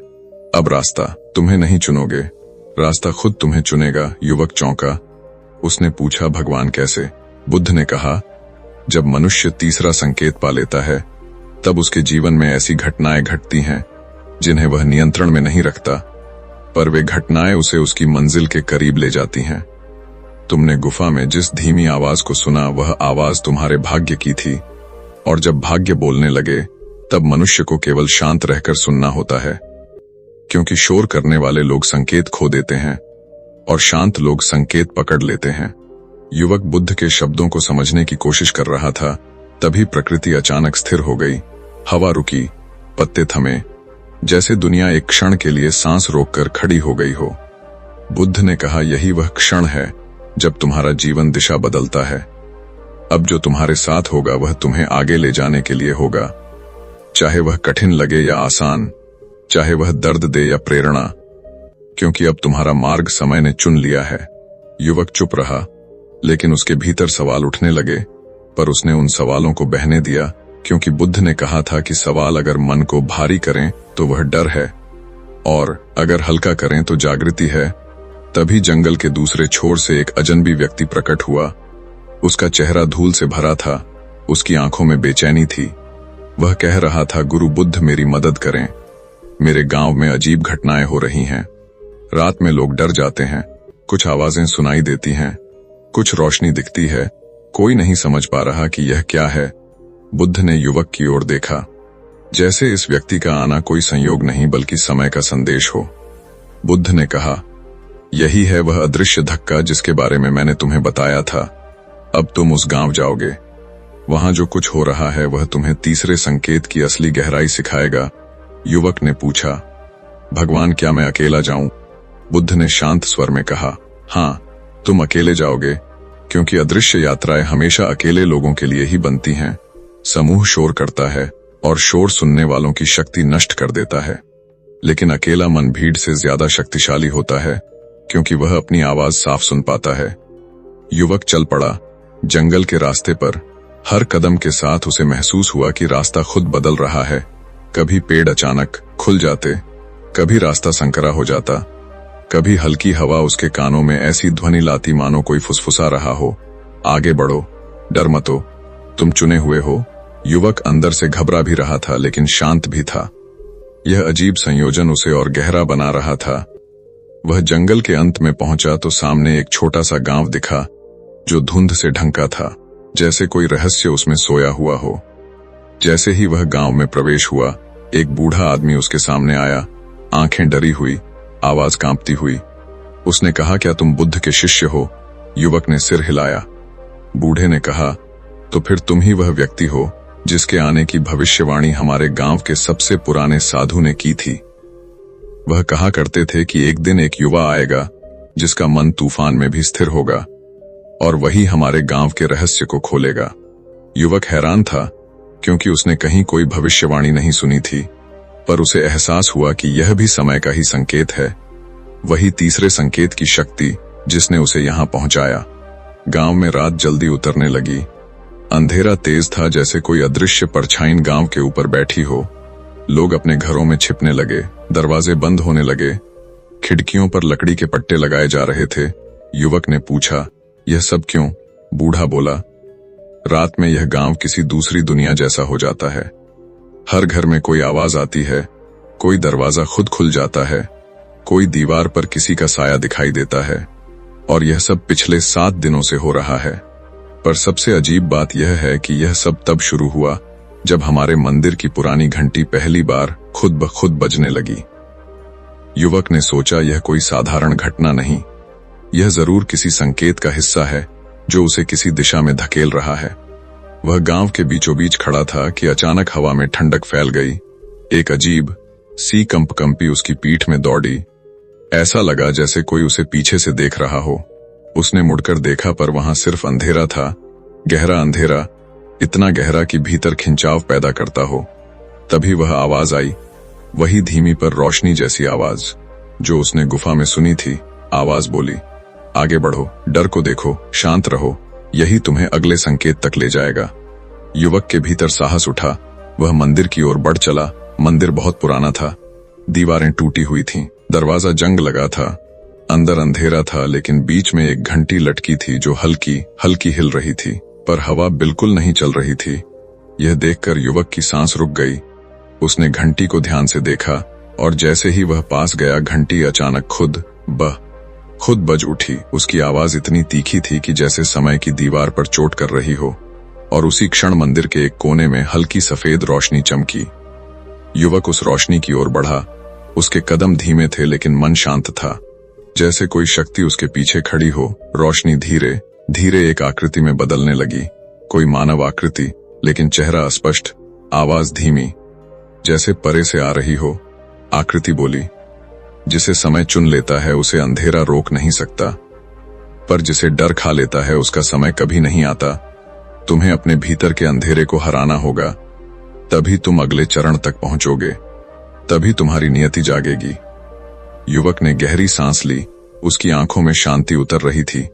अब रास्ता तुम्हें नहीं चुनोगे, रास्ता खुद तुम्हें चुनेगा। युवक चौंका। उसने पूछा, भगवान कैसे? बुद्ध ने कहा, जब मनुष्य तीसरा संकेत पा लेता है, तब उसके जीवन में ऐसी घटनाएं घटती हैं जिन्हें वह नियंत्रण में नहीं रखता, पर वे घटनाएं उसे उसकी मंजिल के करीब ले जाती हैं। तुमने गुफा में जिस धीमी आवाज को सुना, वह आवाज तुम्हारे भाग्य की थी। और जब भाग्य बोलने लगे, तब मनुष्य को केवल शांत रहकर सुनना होता है, क्योंकि शोर करने वाले लोग संकेत खो देते हैं और शांत लोग संकेत पकड़ लेते हैं। युवक बुद्ध के शब्दों को समझने की कोशिश कर रहा था। तभी प्रकृति अचानक स्थिर हो गई। हवा रुकी, पत्ते थमे, जैसे दुनिया एक क्षण के लिए सांस रोककर खड़ी हो गई हो। बुद्ध ने कहा, यही वह क्षण है जब तुम्हारा जीवन दिशा बदलता है। अब जो तुम्हारे साथ होगा वह तुम्हें आगे ले जाने के लिए होगा, चाहे वह कठिन लगे या आसान, चाहे वह दर्द दे या प्रेरणा, क्योंकि अब तुम्हारा मार्ग समय ने चुन लिया है। युवक चुप रहा, लेकिन उसके भीतर सवाल उठने लगे, पर उसने उन सवालों को बहने दिया, क्योंकि बुद्ध ने कहा था कि सवाल अगर मन को भारी करें तो वह डर है, और अगर हल्का करें तो जागृति है। तभी जंगल के दूसरे छोर से एक अजनबी व्यक्ति प्रकट हुआ। उसका चेहरा धूल से भरा था। उसकी आंखों में बेचैनी थी। वह कह रहा था, गुरु बुद्ध, मेरी मदद करें। मेरे गांव में अजीब घटनाएं हो रही हैं। रात में लोग डर जाते हैं, कुछ आवाजें सुनाई देती हैं, कुछ रोशनी दिखती है। कोई नहीं समझ पा रहा कि यह क्या है। बुद्ध ने युवक की ओर देखा, जैसे इस व्यक्ति का आना कोई संयोग नहीं बल्कि समय का संदेश हो। बुद्ध ने कहा, यही है वह अदृश्य धक्का जिसके बारे में मैंने तुम्हें बताया था। अब तुम उस गांव जाओगे। वहां जो कुछ हो रहा है वह तुम्हें तीसरे संकेत की असली गहराई सिखाएगा। युवक ने पूछा, भगवान, क्या मैं अकेला जाऊं? बुद्ध ने शांत स्वर में कहा, हाँ, तुम अकेले जाओगे, क्योंकि अदृश्य यात्राएं हमेशा अकेले लोगों के लिए ही बनती हैं। समूह शोर करता है और शोर सुनने वालों की शक्ति नष्ट कर देता है, लेकिन अकेला मन भीड़ से ज्यादा शक्तिशाली होता है, क्योंकि वह अपनी आवाज साफ सुन पाता है। युवक चल पड़ा जंगल के रास्ते पर। हर कदम के साथ उसे महसूस हुआ कि रास्ता खुद बदल रहा है। कभी पेड़ अचानक खुल जाते, कभी रास्ता संकरा हो जाता, कभी हल्की हवा उसके कानों में ऐसी ध्वनि लाती मानो कोई फुसफुसा रहा हो, आगे बढ़ो, डर मतो, तुम चुने हुए हो। युवक अंदर से घबरा भी रहा था लेकिन शांत भी था। यह अजीब संयोजन उसे और गहरा बना रहा था। वह जंगल के अंत में पहुंचा तो सामने एक छोटा सा गांव दिखा जो धुंध से ढंका था, जैसे कोई रहस्य उसमें सोया हुआ हो। जैसे ही वह गांव में प्रवेश हुआ, एक बूढ़ा आदमी उसके सामने आया, आंखें डरी हुई, आवाज कांपती हुई। उसने कहा, क्या तुम बुद्ध के शिष्य हो? युवक ने सिर हिलाया। बूढ़े ने कहा, तो फिर तुम ही वह व्यक्ति हो जिसके आने की भविष्यवाणी हमारे गांव के सबसे पुराने साधु ने की थी। वह कहा करते थे कि एक दिन एक युवा आएगा जिसका मन तूफान में भी स्थिर होगा और वही हमारे गांव के रहस्य को खोलेगा। युवक हैरान था क्योंकि उसने कहीं कोई भविष्यवाणी नहीं सुनी थी, पर उसे एहसास हुआ कि यह भी समय का ही संकेत है, वही तीसरे संकेत की शक्ति जिसने उसे यहां पहुंचाया। गांव में रात जल्दी उतरने लगी। अंधेरा तेज था, जैसे कोई अदृश्य परछाई गांव के ऊपर बैठी हो। लोग अपने घरों में छिपने लगे, दरवाजे बंद होने लगे, खिड़कियों पर लकड़ी के पट्टे लगाए जा रहे थे। युवक ने पूछा, यह सब क्यों? बूढ़ा बोला, रात में यह गांव किसी दूसरी दुनिया जैसा हो जाता है। हर घर में कोई आवाज आती है, कोई दरवाजा खुद खुल जाता है, कोई दीवार पर किसी का साया दिखाई देता है, और यह सब पिछले 7 दिनों से हो रहा है। पर सबसे अजीब बात यह है कि यह सब तब शुरू हुआ जब हमारे मंदिर की पुरानी घंटी पहली बार खुद ब खुद बजने लगी। युवक ने सोचा, यह कोई साधारण घटना नहीं, यह जरूर किसी संकेत का हिस्सा है जो उसे किसी दिशा में धकेल रहा है। वह गांव के बीचों बीच खड़ा था कि अचानक हवा में ठंडक फैल गई। एक अजीब सी कंपकंपी उसकी पीठ में दौड़ी। ऐसा लगा जैसे कोई उसे पीछे से देख रहा हो। उसने मुड़कर देखा, पर वहां सिर्फ अंधेरा था, गहरा अंधेरा, इतना गहरा कि भीतर खिंचाव पैदा करता हो। तभी वह आवाज आई, वही धीमी पर रोशनी जैसी आवाज जो उसने गुफा में सुनी थी। आवाज बोली, आगे बढ़ो, डर को देखो, शांत रहो, यही तुम्हें अगले संकेत तक ले जाएगा। युवक के भीतर साहस उठा। वह मंदिर की ओर बढ़ चला। मंदिर बहुत पुराना था, दीवारें टूटी हुई थीं, दरवाजा जंग लगा था, अंदर अंधेरा था, लेकिन बीच में एक घंटी लटकी थी जो हल्की हल्की हिल रही थी, पर हवा बिल्कुल नहीं चल रही थी। यह देखकर युवक की सांस रुक गई। उसने घंटी को ध्यान से देखा और जैसे ही वह पास गया, घंटी अचानक खुद बज उठी। उसकी आवाज इतनी तीखी थी कि जैसे समय की दीवार पर चोट कर रही हो, और उसी क्षण मंदिर के एक कोने में हल्की सफेद रोशनी चमकी। युवक उस रोशनी की ओर बढ़ा। उसके कदम धीमे थे लेकिन मन शांत था, जैसे कोई शक्ति उसके पीछे खड़ी हो। रोशनी धीरे धीरे एक आकृति में बदलने लगी, कोई मानव आकृति, लेकिन चेहरा अस्पष्ट, आवाज धीमी, जैसे परे से आ रही हो। आकृति बोली, जिसे समय चुन लेता है उसे अंधेरा रोक नहीं सकता, पर जिसे डर खा लेता है उसका समय कभी नहीं आता। तुम्हें अपने भीतर के अंधेरे को हराना होगा, तभी तुम अगले चरण तक पहुंचोगे, तभी तुम्हारी नियति जागेगी। युवक ने गहरी सांस ली। उसकी आंखों में शांति उतर रही थी,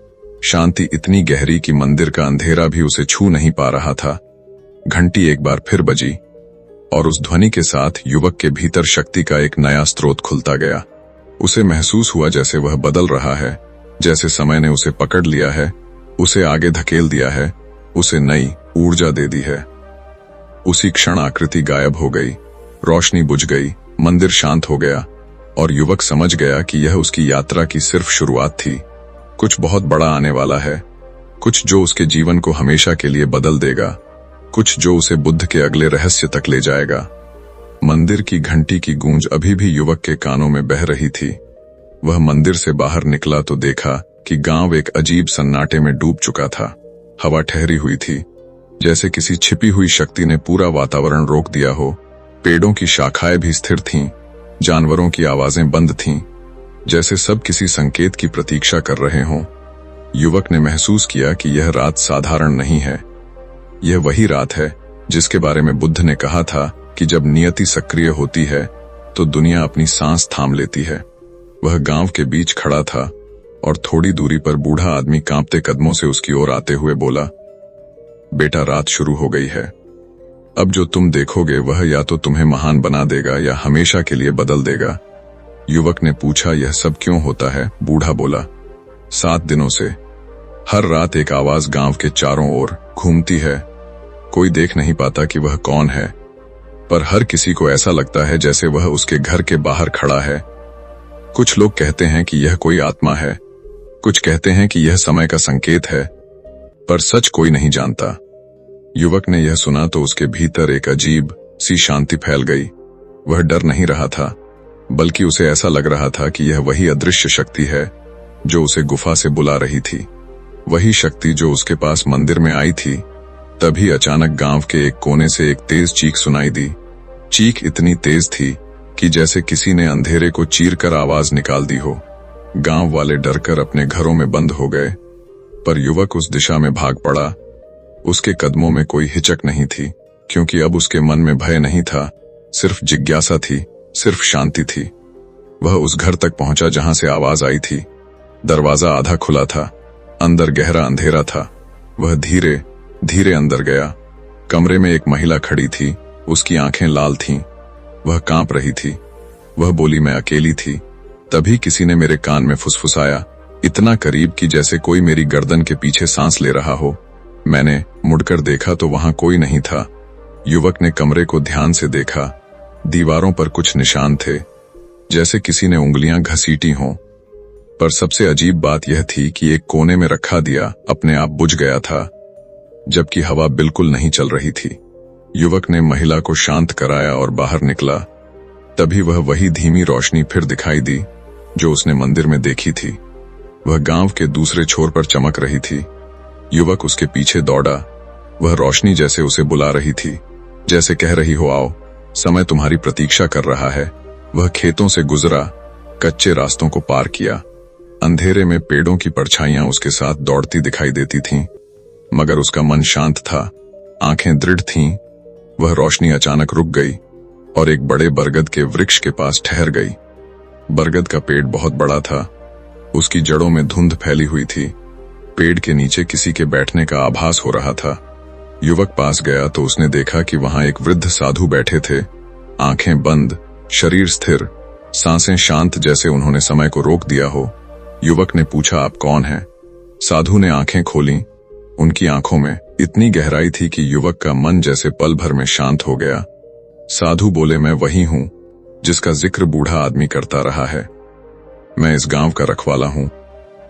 शांति इतनी गहरी कि मंदिर का अंधेरा भी उसे छू नहीं पा रहा था। घंटी एक बार फिर बजी और उस ध्वनि के साथ युवक के भीतर शक्ति का एक नया स्रोत खुलता गया। उसे महसूस हुआ जैसे वह बदल रहा है, जैसे समय ने उसे पकड़ लिया है, उसे आगे धकेल दिया है, उसे नई ऊर्जा दे दी है। उसी क्षण आकृति गायब हो गई, रोशनी बुझ गई, मंदिर शांत हो गया और युवक समझ गया कि यह उसकी यात्रा की सिर्फ शुरुआत थी। कुछ बहुत बड़ा आने वाला है, कुछ जो उसके जीवन को हमेशा के लिए बदल देगा, कुछ जो उसे बुद्ध के अगले रहस्य तक ले जाएगा। मंदिर की घंटी की गूंज अभी भी युवक के कानों में बह रही थी। वह मंदिर से बाहर निकला तो देखा कि गांव एक अजीब सन्नाटे में डूब चुका था। हवा ठहरी हुई थी, जैसे किसी छिपी हुई शक्ति ने पूरा वातावरण रोक दिया हो। पेड़ों की शाखाएं भी स्थिर थीं, जानवरों की आवाजें बंद थीं, जैसे सब किसी संकेत की प्रतीक्षा कर रहे हों। युवक ने महसूस किया कि यह रात साधारण नहीं है। यह वही रात है जिसके बारे में बुद्ध ने कहा था कि जब नियति सक्रिय होती है तो दुनिया अपनी सांस थाम लेती है। वह गांव के बीच खड़ा था और थोड़ी दूरी पर बूढ़ा आदमी कांपते कदमों से उसकी ओर आते हुए बोला, बेटा, रात शुरू हो गई है। अब जो तुम देखोगे वह या तो तुम्हें महान बना देगा या हमेशा के लिए बदल देगा। युवक ने पूछा, यह सब क्यों होता है? बूढ़ा बोला, 7 दिनों से हर रात एक आवाज गांव के चारों ओर घूमती है। कोई देख नहीं पाता कि वह कौन है, पर हर किसी को ऐसा लगता है जैसे वह उसके घर के बाहर खड़ा है। कुछ लोग कहते हैं कि यह कोई आत्मा है, कुछ कहते हैं कि यह समय का संकेत है, पर सच कोई नहीं जानता। युवक ने यह सुना तो उसके भीतर एक अजीब सी शांति फैल गई। वह डर नहीं रहा था, बल्कि उसे ऐसा लग रहा था कि यह वही अदृश्य शक्ति है जो उसे गुफा से बुला रही थी, वही शक्ति जो उसके पास मंदिर में आई थी। तभी अचानक गांव के एक कोने से एक तेज चीख सुनाई दी। चीख इतनी तेज थी कि जैसे किसी ने अंधेरे को चीरकर आवाज निकाल दी हो। गांव वाले डरकर अपने घरों में बंद हो गए, पर युवक उस दिशा में भाग पड़ा। उसके कदमों में कोई हिचक नहीं थी, क्योंकि अब उसके मन में भय नहीं था, सिर्फ जिज्ञासा थी, सिर्फ शांति थी। वह उस घर तक पहुंचा जहां से आवाज आई थी। दरवाजा आधा खुला था, अंदर गहरा अंधेरा था। वह धीरे धीरे अंदर गया। कमरे में एक महिला खड़ी थी, उसकी आंखें लाल थीं, वह कांप रही थी। वह बोली, मैं अकेली थी। तभी किसी ने मेरे कान में फुसफुसाया, इतना करीब कि जैसे कोई मेरी गर्दन के पीछे सांस ले रहा हो। मैंने मुड़कर देखा तो वहां कोई नहीं था। युवक ने कमरे को ध्यान से देखा। दीवारों पर कुछ निशान थे, जैसे किसी ने उंगलियां घसीटी हों। पर सबसे अजीब बात यह थी कि एक कोने में रखा दिया अपने आप बुझ गया था, जबकि हवा बिल्कुल नहीं चल रही थी। युवक ने महिला को शांत कराया और बाहर निकला। तभी वह वही धीमी रोशनी फिर दिखाई दी जो उसने मंदिर में देखी थी। वह गांव के दूसरे छोर पर चमक रही थी। युवक उसके पीछे दौड़ा। वह रोशनी जैसे उसे बुला रही थी, जैसे कह रही हो, आओ, समय तुम्हारी प्रतीक्षा कर रहा है। वह खेतों से गुजरा, कच्चे रास्तों को पार किया। अंधेरे में पेड़ों की परछाइयां उसके साथ दौड़ती दिखाई देती थीं, मगर उसका मन शांत था, आंखें दृढ़ थीं। वह रोशनी अचानक रुक गई और एक बड़े बरगद के वृक्ष के पास ठहर गई। बरगद का पेड़ बहुत बड़ा था, उसकी जड़ों में धुंध फैली हुई थी। पेड़ के नीचे किसी के बैठने का आभास हो रहा था। युवक पास गया तो उसने देखा कि वहां एक वृद्ध साधु बैठे थे, आंखें बंद, शरीर स्थिर, सांसें शांत, जैसे उन्होंने समय को रोक दिया हो। युवक ने पूछा, आप कौन हैं? साधु ने आंखें खोलीं। उनकी आंखों में इतनी गहराई थी कि युवक का मन जैसे पल भर में शांत हो गया। साधु बोले, मैं वही हूं जिसका जिक्र बूढ़ा आदमी करता रहा है। मैं इस गांव का रखवाला हूं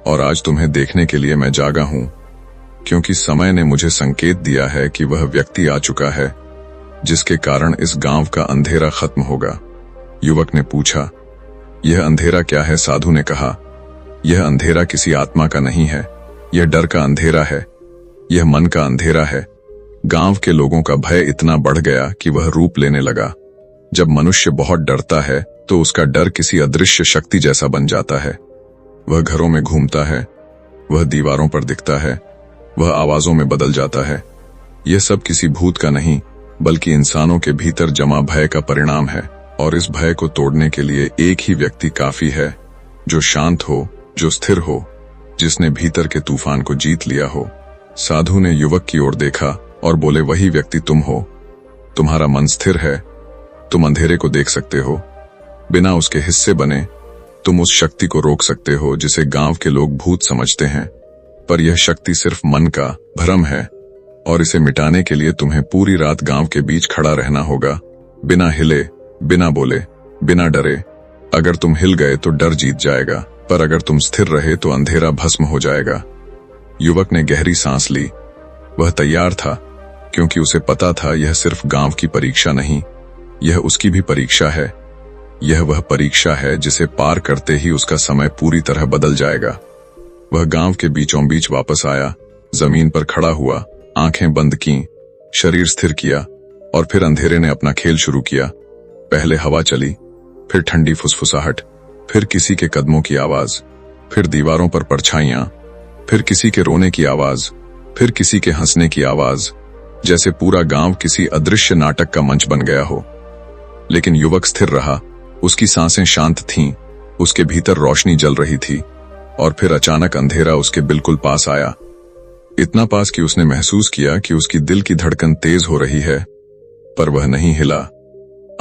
और आज तुम्हें देखने के लिए मैं जागा हूं, क्योंकि समय ने मुझे संकेत दिया है कि वह व्यक्ति आ चुका है जिसके कारण इस गांव का अंधेरा खत्म होगा। युवक ने पूछा, यह अंधेरा क्या है? साधु ने कहा, यह अंधेरा किसी आत्मा का नहीं है, यह डर का अंधेरा है, यह मन का अंधेरा है। गांव के लोगों का भय इतना बढ़ गया कि वह रूप लेने लगा। जब मनुष्य बहुत डरता है तो उसका डर किसी अदृश्य शक्ति जैसा बन जाता है। वह घरों में घूमता है, वह दीवारों पर दिखता है, वह आवाजों में बदल जाता है। यह सब किसी भूत का नहीं, बल्कि इंसानों के भीतर जमा भय का परिणाम है। और इस भय को तोड़ने के लिए एक ही व्यक्ति काफी है, जो शांत हो, जो स्थिर हो, जिसने भीतर के तूफान को जीत लिया हो। साधु ने युवक की ओर देखा और बोले, वही व्यक्ति तुम हो। तुम्हारा मन स्थिर है, तुम अंधेरे को देख सकते हो, बिना उसके हिस्से बने। तुम उस शक्ति को रोक सकते हो जिसे गांव के लोग भूत समझते हैं, पर यह शक्ति सिर्फ मन का भ्रम है, और इसे मिटाने के लिए तुम्हें पूरी रात गांव के बीच खड़ा रहना होगा, बिना हिले, बिना बोले, बिना डरे। अगर तुम हिल गए तो डर जीत जाएगा, पर अगर तुम स्थिर रहे तो अंधेरा भस्म हो जाएगा। युवक ने गहरी सांस ली। वह तैयार था, क्योंकि उसे पता था यह सिर्फ गांव की परीक्षा नहीं, यह उसकी भी परीक्षा है। यह वह परीक्षा है जिसे पार करते ही उसका समय पूरी तरह बदल जाएगा। वह गांव के बीचों बीच वापस आया, जमीन पर खड़ा हुआ, आंखें बंद की, शरीर स्थिर किया, और फिर अंधेरे ने अपना खेल शुरू किया। पहले हवा चली, फिर ठंडी फुसफुसाहट, फिर किसी के कदमों की आवाज, फिर दीवारों पर परछाइयां, फिर किसी के रोने की आवाज, फिर किसी के हंसने की आवाज, जैसे पूरा गांव किसी अदृश्य नाटक का मंच बन गया हो। लेकिन युवक स्थिर रहा, उसकी सांसें शांत थीं, उसके भीतर रोशनी जल रही थी। और फिर अचानक अंधेरा उसके बिल्कुल पास आया, इतना पास कि उसने महसूस किया कि उसकी दिल की धड़कन तेज हो रही है, पर वह नहीं हिला।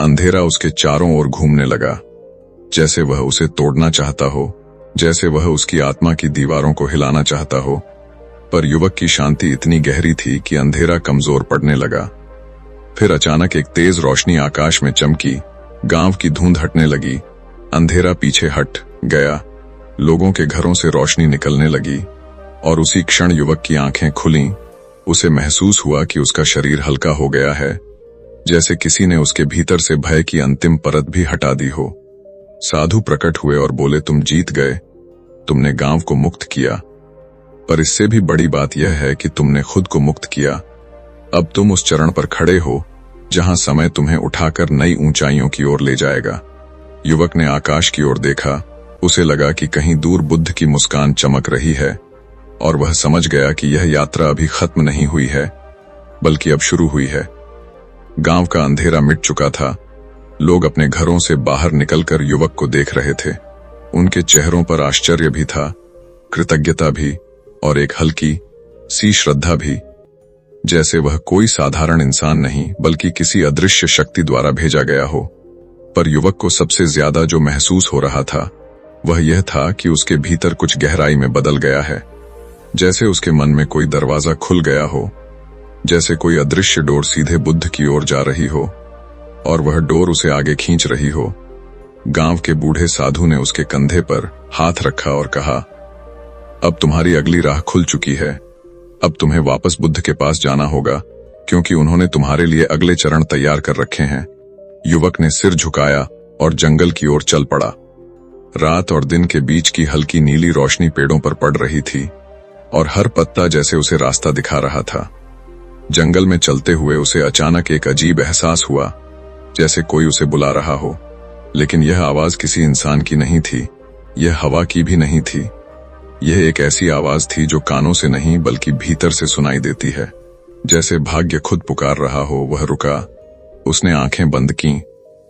अंधेरा उसके चारों ओर घूमने लगा, जैसे वह उसे तोड़ना चाहता हो, जैसे वह उसकी आत्मा की दीवारों को हिलाना चाहता हो। पर युवक की शांति इतनी गहरी थी कि अंधेरा कमजोर पड़ने लगा। फिर अचानक एक तेज रोशनी आकाश में चमकी, गांव की धुंध हटने लगी, अंधेरा पीछे हट गया, लोगों के घरों से रोशनी निकलने लगी और उसी क्षण युवक की आंखें खुलीं। उसे महसूस हुआ कि उसका शरीर हल्का हो गया है, जैसे किसी ने उसके भीतर से भय की अंतिम परत भी हटा दी हो। साधु प्रकट हुए और बोले, तुम जीत गए, तुमने गांव को मुक्त किया, पर इससे भी बड़ी बात यह है कि तुमने खुद को मुक्त किया। अब तुम उस चरण पर खड़े हो जहां समय तुम्हें उठाकर नई ऊंचाइयों की ओर ले जाएगा। युवक ने आकाश की ओर देखा, उसे लगा कि कहीं दूर बुद्ध की मुस्कान चमक रही है और वह समझ गया कि यह यात्रा अभी खत्म नहीं हुई है, बल्कि अब शुरू हुई है। गांव का अंधेरा मिट चुका था, लोग अपने घरों से बाहर निकलकर युवक को देख रहे थे। उनके चेहरों पर आश्चर्य भी था, कृतज्ञता भी और एक हल्की सी श्रद्धा भी, जैसे वह कोई साधारण इंसान नहीं बल्कि किसी अदृश्य शक्ति द्वारा भेजा गया हो। पर युवक को सबसे ज्यादा जो महसूस हो रहा था वह यह था कि उसके भीतर कुछ गहराई में बदल गया है, जैसे उसके मन में कोई दरवाजा खुल गया हो, जैसे कोई अदृश्य डोर सीधे बुद्ध की ओर जा रही हो और वह डोर उसे आगे खींच रही हो। गांव के बूढ़े साधु ने उसके कंधे पर हाथ रखा और कहा, अब तुम्हारी अगली राह खुल चुकी है, अब तुम्हें वापस बुद्ध के पास जाना होगा, क्योंकि उन्होंने तुम्हारे लिए अगले चरण तैयार कर रखे हैं। युवक ने सिर झुकाया और जंगल की ओर चल पड़ा। रात और दिन के बीच की हल्की नीली रोशनी पेड़ों पर पड़ रही थी और हर पत्ता जैसे उसे रास्ता दिखा रहा था। जंगल में चलते हुए उसे अचानक एक अजीब एहसास हुआ, जैसे कोई उसे बुला रहा हो, लेकिन यह आवाज किसी इंसान की नहीं थी, यह हवा की भी नहीं थी। यह एक ऐसी आवाज थी जो कानों से नहीं बल्कि भीतर से सुनाई देती है, जैसे भाग्य खुद पुकार रहा हो। वह रुका, उसने आंखें बंद कीं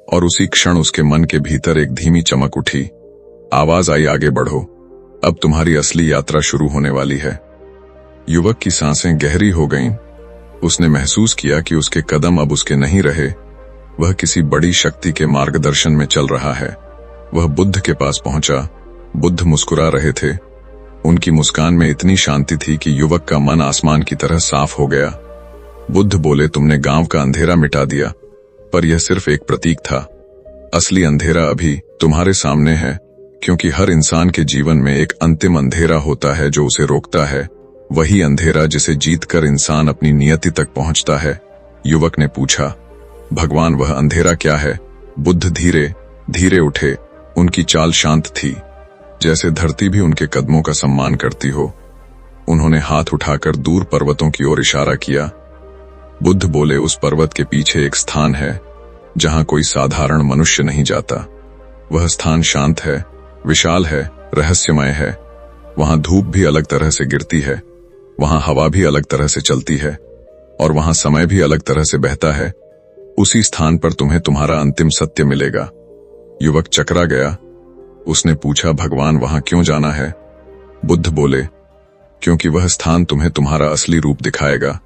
और उसी क्षण उसके मन के भीतर एक धीमी चमक उठी। आवाज आई, आगे बढ़ो, अब तुम्हारी असली यात्रा शुरू होने वाली है। युवक की सांसें गहरी हो गईं। उसने महसूस किया कि उसके कदम अब उसके नहीं रहे, वह किसी बड़ी शक्ति के मार्गदर्शन में चल रहा है। वह बुद्ध के पास पहुंचा। बुद्ध मुस्कुरा रहे थे, उनकी मुस्कान में इतनी शांति थी कि युवक का मन आसमान की तरह साफ हो गया। बुद्ध बोले, तुमने गांव का अंधेरा मिटा दिया, पर यह सिर्फ एक प्रतीक था। असली अंधेरा अभी तुम्हारे सामने है, क्योंकि हर इंसान के जीवन में एक अंतिम अंधेरा होता है जो उसे रोकता है, वही अंधेरा जिसे जीतकर इंसान अपनी नियति तक पहुंचता है। युवक ने पूछा, भगवान वह अंधेरा क्या है? बुद्ध धीरे धीरे उठे, उनकी चाल शांत थी, जैसे धरती भी उनके कदमों का सम्मान करती हो। उन्होंने हाथ उठाकर दूर पर्वतों की ओर इशारा किया। बुद्ध बोले, उस पर्वत के पीछे एक स्थान है जहां कोई साधारण मनुष्य नहीं जाता। वह स्थान शांत है, विशाल है, रहस्यमय है। वहां धूप भी अलग तरह से गिरती है, वहां हवा भी अलग तरह से चलती है और वहां समय भी अलग तरह से बहता है। उसी स्थान पर तुम्हें तुम्हारा अंतिम सत्य मिलेगा। युवक चकरा गया। उसने पूछा, भगवान वहां क्यों जाना है? बुद्ध बोले, क्योंकि वह स्थान तुम्हें तुम्हारा असली रूप दिखाएगा।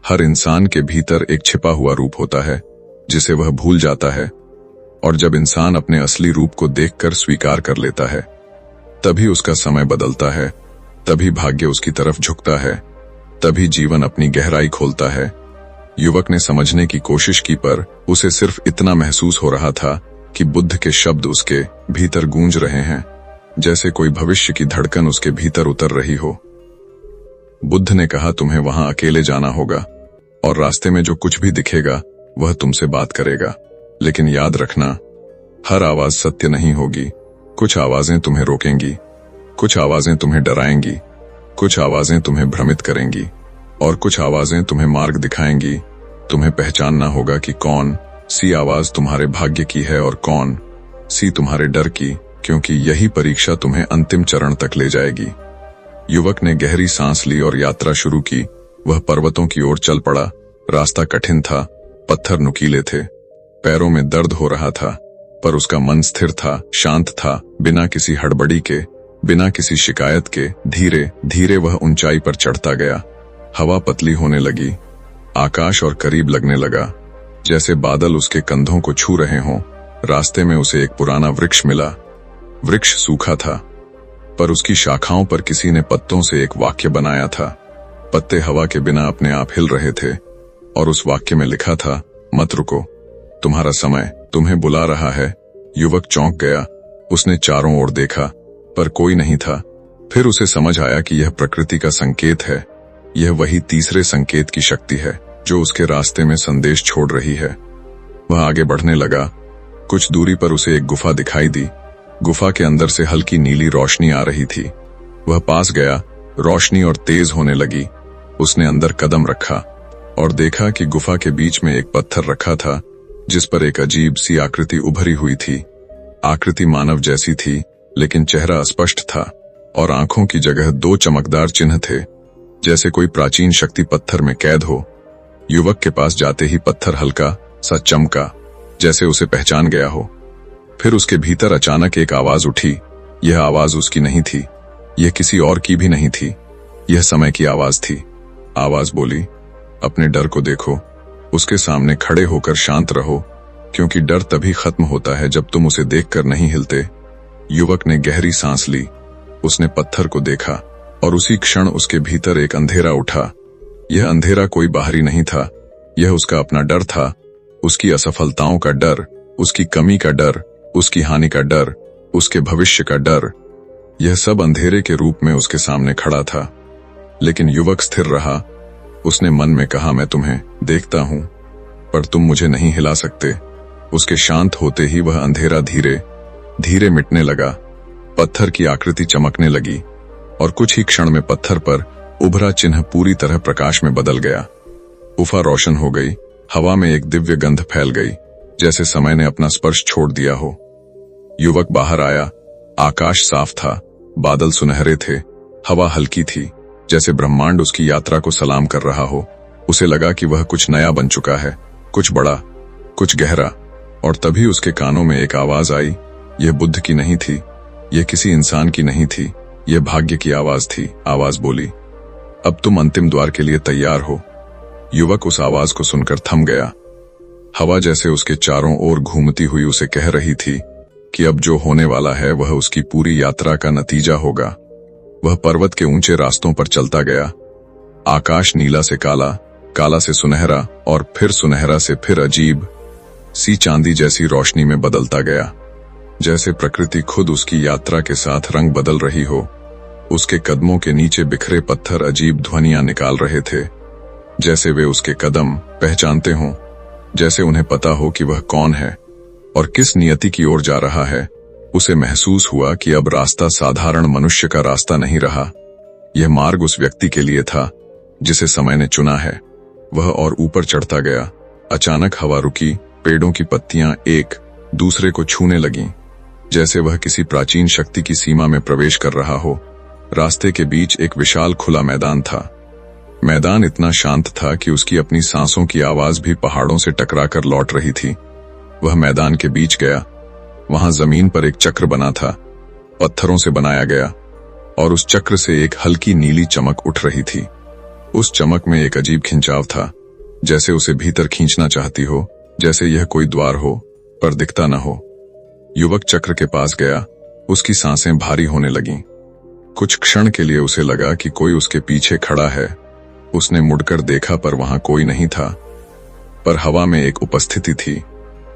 हर इंसान के भीतर एक छिपा हुआ रूप होता है जिसे वह भूल जाता है, और जब इंसान अपने असली रूप को देखकर स्वीकार कर लेता है, तभी उसका समय बदलता है, तभी भाग्य उसकी तरफ झुकता है, तभी जीवन अपनी गहराई खोलता है। युवक ने समझने की कोशिश की, पर उसे सिर्फ इतना महसूस हो रहा था कि बुद्ध के शब्द उसके भीतर गूंज रहे हैं, जैसे कोई भविष्य की धड़कन उसके भीतर उतर रही हो। बुद्ध ने कहा, तुम्हें वहां अकेले जाना होगा और रास्ते में जो कुछ भी दिखेगा वह तुमसे बात करेगा, लेकिन याद रखना, हर आवाज सत्य नहीं होगी। कुछ आवाजें तुम्हें रोकेंगी, कुछ आवाजें तुम्हें डराएंगी, कुछ आवाजें तुम्हें भ्रमित करेंगी और कुछ आवाजें तुम्हें मार्ग दिखाएंगी। तुम्हें पहचानना होगा कि कौन सी आवाज तुम्हारे भाग्य की है और कौन सी तुम्हारे डर की, क्योंकि यही परीक्षा तुम्हें अंतिम चरण तक ले जाएगी। युवक ने गहरी सांस ली और यात्रा शुरू की। वह पर्वतों की ओर चल पड़ा। रास्ता कठिन था, पत्थर नुकीले थे, पैरों में दर्द हो रहा था, पर उसका मन स्थिर था, शांत था। बिना किसी हड़बड़ी के, बिना किसी शिकायत के धीरे धीरे वह ऊंचाई पर चढ़ता गया। हवा पतली होने लगी, आकाश और करीब लगने लगा, जैसे बादल उसके कंधों को छू रहे हों। रास्ते में उसे एक पुराना वृक्ष मिला। वृक्ष सूखा था, पर उसकी शाखाओं पर किसी ने पत्तों से एक वाक्य बनाया था, पत्ते हवा के बिना अपने आप हिल रहे थे और उस वाक्य में लिखा था, मत रुको, तुम्हारा समय तुम्हें बुला रहा है। युवक चौंक गया। उसने चारों ओर देखा, पर कोई नहीं था। फिर उसे समझ आया कि यह प्रकृति का संकेत है। यह वही तीसरे संकेत की शक्ति है जो उसके रास्ते में संदेश छोड़ रही है। वह आगे बढ़ने लगा। कुछ दूरी पर उसे एक गुफा दिखाई दी। गुफा के अंदर से हल्की नीली रोशनी आ रही थी। वह पास गया। रोशनी और तेज होने लगी। उसने अंदर कदम रखा और देखा कि गुफा के बीच में एक पत्थर रखा था जिस पर एक अजीब सी आकृति उभरी हुई थी। आकृति मानव जैसी थी, लेकिन चेहरा अस्पष्ट था और आंखों की जगह दो चमकदार चिन्ह थे, जैसे कोई प्राचीन शक्ति पत्थर में कैद हो। युवक के पास जाते ही पत्थर हल्का सा चमका, जैसे उसे पहचान गया हो। फिर उसके भीतर अचानक एक आवाज उठी। यह आवाज उसकी नहीं थी, यह किसी और की भी नहीं थी, यह समय की आवाज थी। आवाज बोली, अपने डर को देखो, उसके सामने खड़े होकर शांत रहो, क्योंकि डर तभी खत्म होता है जब तुम उसे देखकर नहीं हिलते। युवक ने गहरी सांस ली। उसने पत्थर को देखा और उसी क्षण उसके भीतर एक अंधेरा उठा। यह अंधेरा कोई बाहरी नहीं था, यह उसका अपना डर था। उसकी असफलताओं का डर, उसकी कमी का डर, उसकी हानि का डर, उसके भविष्य का डर। यह सब अंधेरे के रूप में उसके सामने खड़ा था। लेकिन युवक स्थिर रहा। उसने मन में कहा, मैं तुम्हें देखता हूं, पर तुम मुझे नहीं हिला सकते। उसके शांत होते ही वह अंधेरा धीरे धीरे मिटने लगा। पत्थर की आकृति चमकने लगी और कुछ ही क्षण में पत्थर पर उभरा चिन्ह पूरी तरह प्रकाश में बदल गया। गुफा रोशन हो गई। हवा में एक दिव्य गंध फैल गई, जैसे समय ने अपना स्पर्श छोड़ दिया हो। युवक बाहर आया। आकाश साफ था, बादल सुनहरे थे, हवा हल्की थी, जैसे ब्रह्मांड उसकी यात्रा को सलाम कर रहा हो। उसे लगा कि वह कुछ नया बन चुका है, कुछ बड़ा, कुछ गहरा। और तभी उसके कानों में एक आवाज आई। यह बुद्ध की नहीं थी, यह किसी इंसान की नहीं थी, यह भाग्य की आवाज थी। आवाज बोली, अब तुम अंतिम द्वार के लिए तैयार हो। युवक उस आवाज को सुनकर थम गया। हवा जैसे उसके चारों ओर घूमती हुई उसे कह रही थी कि अब जो होने वाला है वह उसकी पूरी यात्रा का नतीजा होगा। वह पर्वत के ऊंचे रास्तों पर चलता गया। आकाश नीला से काला, काला से सुनहरा और फिर सुनहरा से फिर अजीब सी चांदी जैसी रोशनी में बदलता गया, जैसे प्रकृति खुद उसकी यात्रा के साथ रंग बदल रही हो। उसके कदमों के नीचे बिखरे पत्थर अजीब ध्वनियां निकाल रहे थे, जैसे वे उसके कदम पहचानते हों, जैसे उन्हें पता हो कि वह कौन है और किस नियति की ओर जा रहा है। उसे महसूस हुआ कि अब रास्ता साधारण मनुष्य का रास्ता नहीं रहा। यह मार्ग उस व्यक्ति के लिए था जिसे समय ने चुना है। वह और ऊपर चढ़ता गया। अचानक हवा रुकी। पेड़ों की पत्तियां एक दूसरे को छूने लगीं, जैसे वह किसी प्राचीन शक्ति की सीमा में प्रवेश कर रहा हो। रास्ते के बीच एक विशाल खुला मैदान था। मैदान इतना शांत था कि उसकी अपनी सांसों की आवाज भी पहाड़ों से टकराकर लौट रही थी। वह मैदान के बीच गया। वहां जमीन पर एक चक्र बना था, पत्थरों से बनाया गया, और उस चक्र से एक हल्की नीली चमक उठ रही थी। उस चमक में एक अजीब खिंचाव था, जैसे उसे भीतर खींचना चाहती हो, जैसे यह कोई द्वार हो पर दिखता न हो। युवक चक्र के पास गया। उसकी सांसें भारी होने लगीं। कुछ क्षण के लिए उसे लगा कि कोई उसके पीछे खड़ा है। उसने मुड़कर देखा पर वहां कोई नहीं था, पर हवा में एक उपस्थिति थी,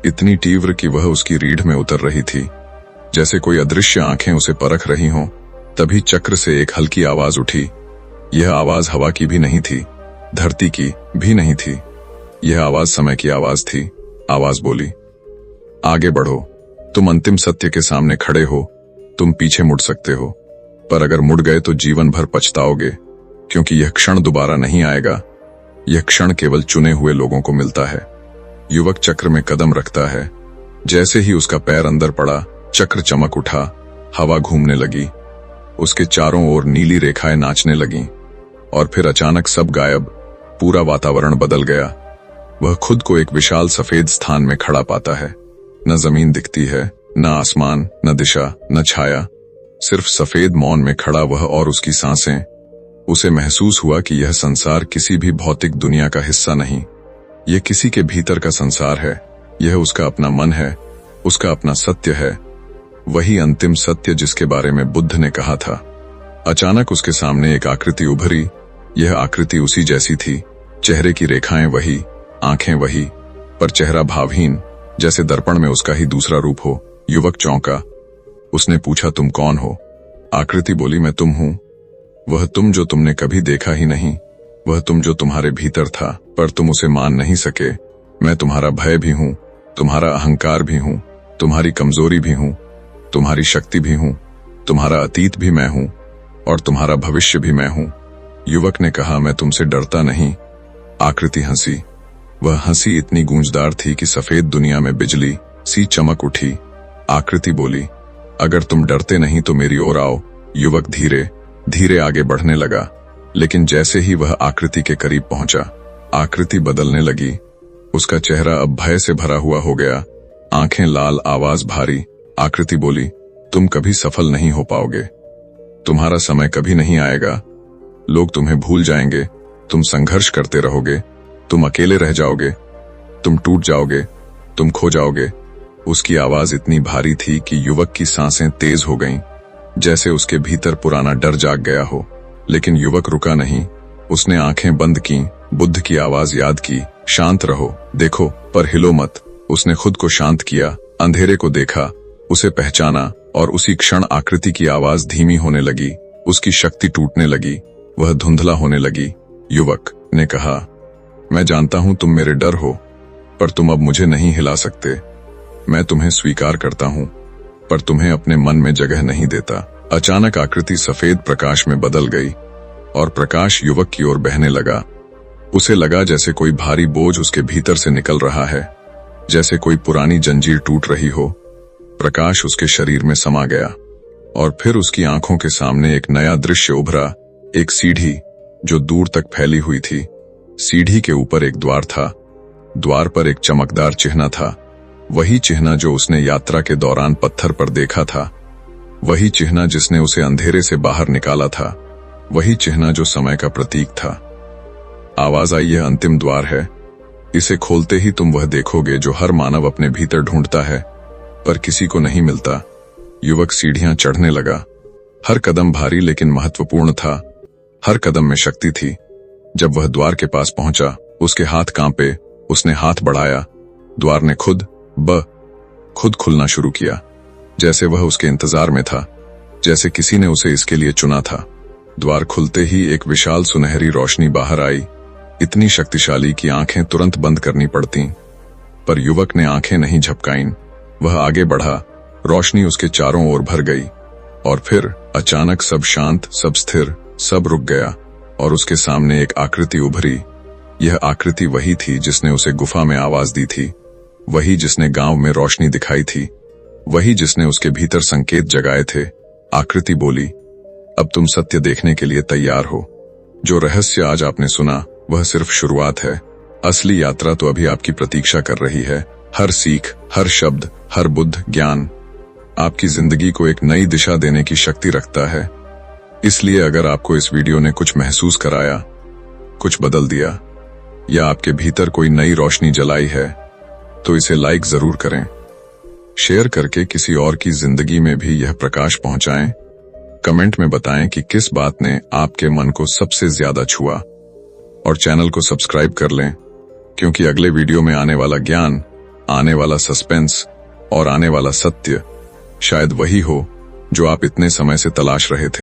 इतनी तीव्र कि वह उसकी रीढ़ में उतर रही थी, जैसे कोई अदृश्य आंखें उसे परख रही हों। तभी चक्र से एक हल्की आवाज उठी। यह आवाज हवा की भी नहीं थी, धरती की भी नहीं थी। यह आवाज समय की आवाज थी। आवाज बोली, आगे बढ़ो, तुम अंतिम सत्य के सामने खड़े हो। तुम पीछे मुड़ सकते हो, पर अगर मुड़ गए तो जीवन भर पछताओगे, क्योंकि यह क्षण दोबारा नहीं आएगा। यह क्षण केवल चुने हुए लोगों को मिलता है। युवक चक्र में कदम रखता है। जैसे ही उसका पैर अंदर पड़ा, चक्र चमक उठा, हवा घूमने लगी, उसके चारों ओर नीली रेखाएं नाचने लगीं, और फिर अचानक सब गायब। पूरा वातावरण बदल गया। वह खुद को एक विशाल सफेद स्थान में खड़ा पाता है। न जमीन दिखती है, न आसमान, न दिशा, न छाया, सिर्फ सफेद मौन में खड़ा वह और उसकी सांसें। उसे महसूस हुआ कि यह संसार किसी भी भौतिक दुनिया का हिस्सा नहीं, यह किसी के भीतर का संसार है। यह उसका अपना मन है, उसका अपना सत्य है, वही अंतिम सत्य जिसके बारे में बुद्ध ने कहा था। अचानक उसके सामने एक आकृति उभरी, यह आकृति उसी जैसी थी, चेहरे की रेखाएं वही, आंखें वही, पर चेहरा भावहीन, जैसे दर्पण में उसका ही दूसरा रूप हो। युवक चौंका। उसने पूछा, तुम कौन हो? आकृति बोली, मैं तुम हूं। वह तुम जो तुमने कभी देखा ही नहीं, वह तुम जो तुम्हारे भीतर था, पर तुम उसे मान नहीं सके। मैं तुम्हारा भय भी हूं, तुम्हारा अहंकार भी हूं, तुम्हारी कमजोरी भी हूं, तुम्हारी शक्ति भी हूं, तुम्हारा अतीत भी मैं हूं और तुम्हारा भविष्य भी मैं हूं। युवक ने कहा, मैं तुमसे डरता नहीं। आकृति हंसी। वह हंसी इतनी गूंजदार थी कि सफेद दुनिया में बिजली सी चमक उठी। आकृति बोली, अगर तुम डरते नहीं तो मेरी ओर आओ। युवक धीरे धीरे आगे बढ़ने लगा, लेकिन जैसे ही वह आकृति के करीब पहुंचा, आकृति बदलने लगी। उसका चेहरा अब भय से भरा हुआ हो गया, आंखें लाल, आवाज भारी। आकृति बोली, तुम कभी सफल नहीं हो पाओगे, तुम्हारा समय कभी नहीं आएगा, लोग तुम्हें भूल जाएंगे, तुम संघर्ष करते रहोगे, तुम अकेले रह जाओगे, तुम टूट जाओगे, तुम खो जाओगे। उसकी आवाज इतनी भारी थी कि युवक की सांसें तेज हो गईं, जैसे उसके भीतर पुराना डर जाग गया हो। लेकिन युवक रुका नहीं। उसने आंखें बंद की, बुद्ध की आवाज याद की, शांत रहो, देखो पर हिलो मत। उसने खुद को शांत किया, अंधेरे को देखा, उसे पहचाना, और उसी क्षण आकृति की आवाज धीमी होने लगी, उसकी शक्ति टूटने लगी, वह धुंधला होने लगी। युवक ने कहा, मैं जानता हूं तुम मेरे डर हो, पर तुम अब मुझे नहीं हिला सकते। मैं तुम्हें स्वीकार करता हूं, पर तुम्हें अपने मन में जगह नहीं देता। अचानक आकृति सफेद प्रकाश में बदल गई और प्रकाश युवक की ओर बहने लगा। उसे लगा जैसे कोई भारी बोझ उसके भीतर से निकल रहा है, जैसे कोई पुरानी जंजीर टूट रही हो। प्रकाश उसके शरीर में समा गया और फिर उसकी आंखों के सामने एक नया दृश्य उभरा। एक सीढ़ी जो दूर तक फैली हुई थी। सीढ़ी के ऊपर एक द्वार था। द्वार पर एक चमकदार चिन्ह था, वही चिन्ह जो उसने यात्रा के दौरान पत्थर पर देखा था, वही चिन्ह जिसने उसे अंधेरे से बाहर निकाला था, वही चिन्ह जो समय का प्रतीक था। आवाज आई, यह अंतिम द्वार है, इसे खोलते ही तुम वह देखोगे जो हर मानव अपने भीतर ढूंढता है, पर किसी को नहीं मिलता। युवक सीढ़ियां चढ़ने लगा। हर कदम भारी लेकिन महत्वपूर्ण था, हर कदम में शक्ति थी। जब वह द्वार के पास पहुंचा, उसके हाथ कांपे, उसने हाथ बढ़ाया, द्वार ने खुद खुलना शुरू किया, जैसे वह उसके इंतजार में था, जैसे किसी ने उसे इसके लिए चुना था। द्वार खुलते ही एक विशाल सुनहरी रोशनी बाहर आई, इतनी शक्तिशाली कि आंखें तुरंत बंद करनी पड़तीं। पर युवक ने आंखें नहीं झपकाईं, वह आगे बढ़ा, रोशनी उसके चारों ओर भर गई और फिर अचानक सब शांत, सब स्थिर, सब रुक गया और उसके सामने एक आकृति उभरी। यह आकृति वही थी जिसने उसे गुफा में आवाज दी थी, वही जिसने गांव में रोशनी दिखाई थी, वही जिसने उसके भीतर संकेत जगाए थे। आकृति बोली, अब तुम सत्य देखने के लिए तैयार हो। जो रहस्य आज आपने सुना वह सिर्फ शुरुआत है, असली यात्रा तो अभी आपकी प्रतीक्षा कर रही है। हर सीख, हर शब्द, हर बुद्ध ज्ञान आपकी जिंदगी को एक नई दिशा देने की शक्ति रखता है। इसलिए अगर आपको इस वीडियो ने कुछ महसूस कराया, कुछ बदल दिया या आपके भीतर कोई नई रोशनी जलाई है, तो इसे लाइक जरूर करें। शेयर करके किसी और की जिंदगी में भी यह प्रकाश पहुंचाएं। कमेंट में बताएं कि किस बात ने आपके मन को सबसे ज्यादा छुआ, और चैनल को सब्सक्राइब कर लें, क्योंकि अगले वीडियो में आने वाला ज्ञान, आने वाला सस्पेंस और आने वाला सत्य शायद वही हो जो आप इतने समय से तलाश रहे थे।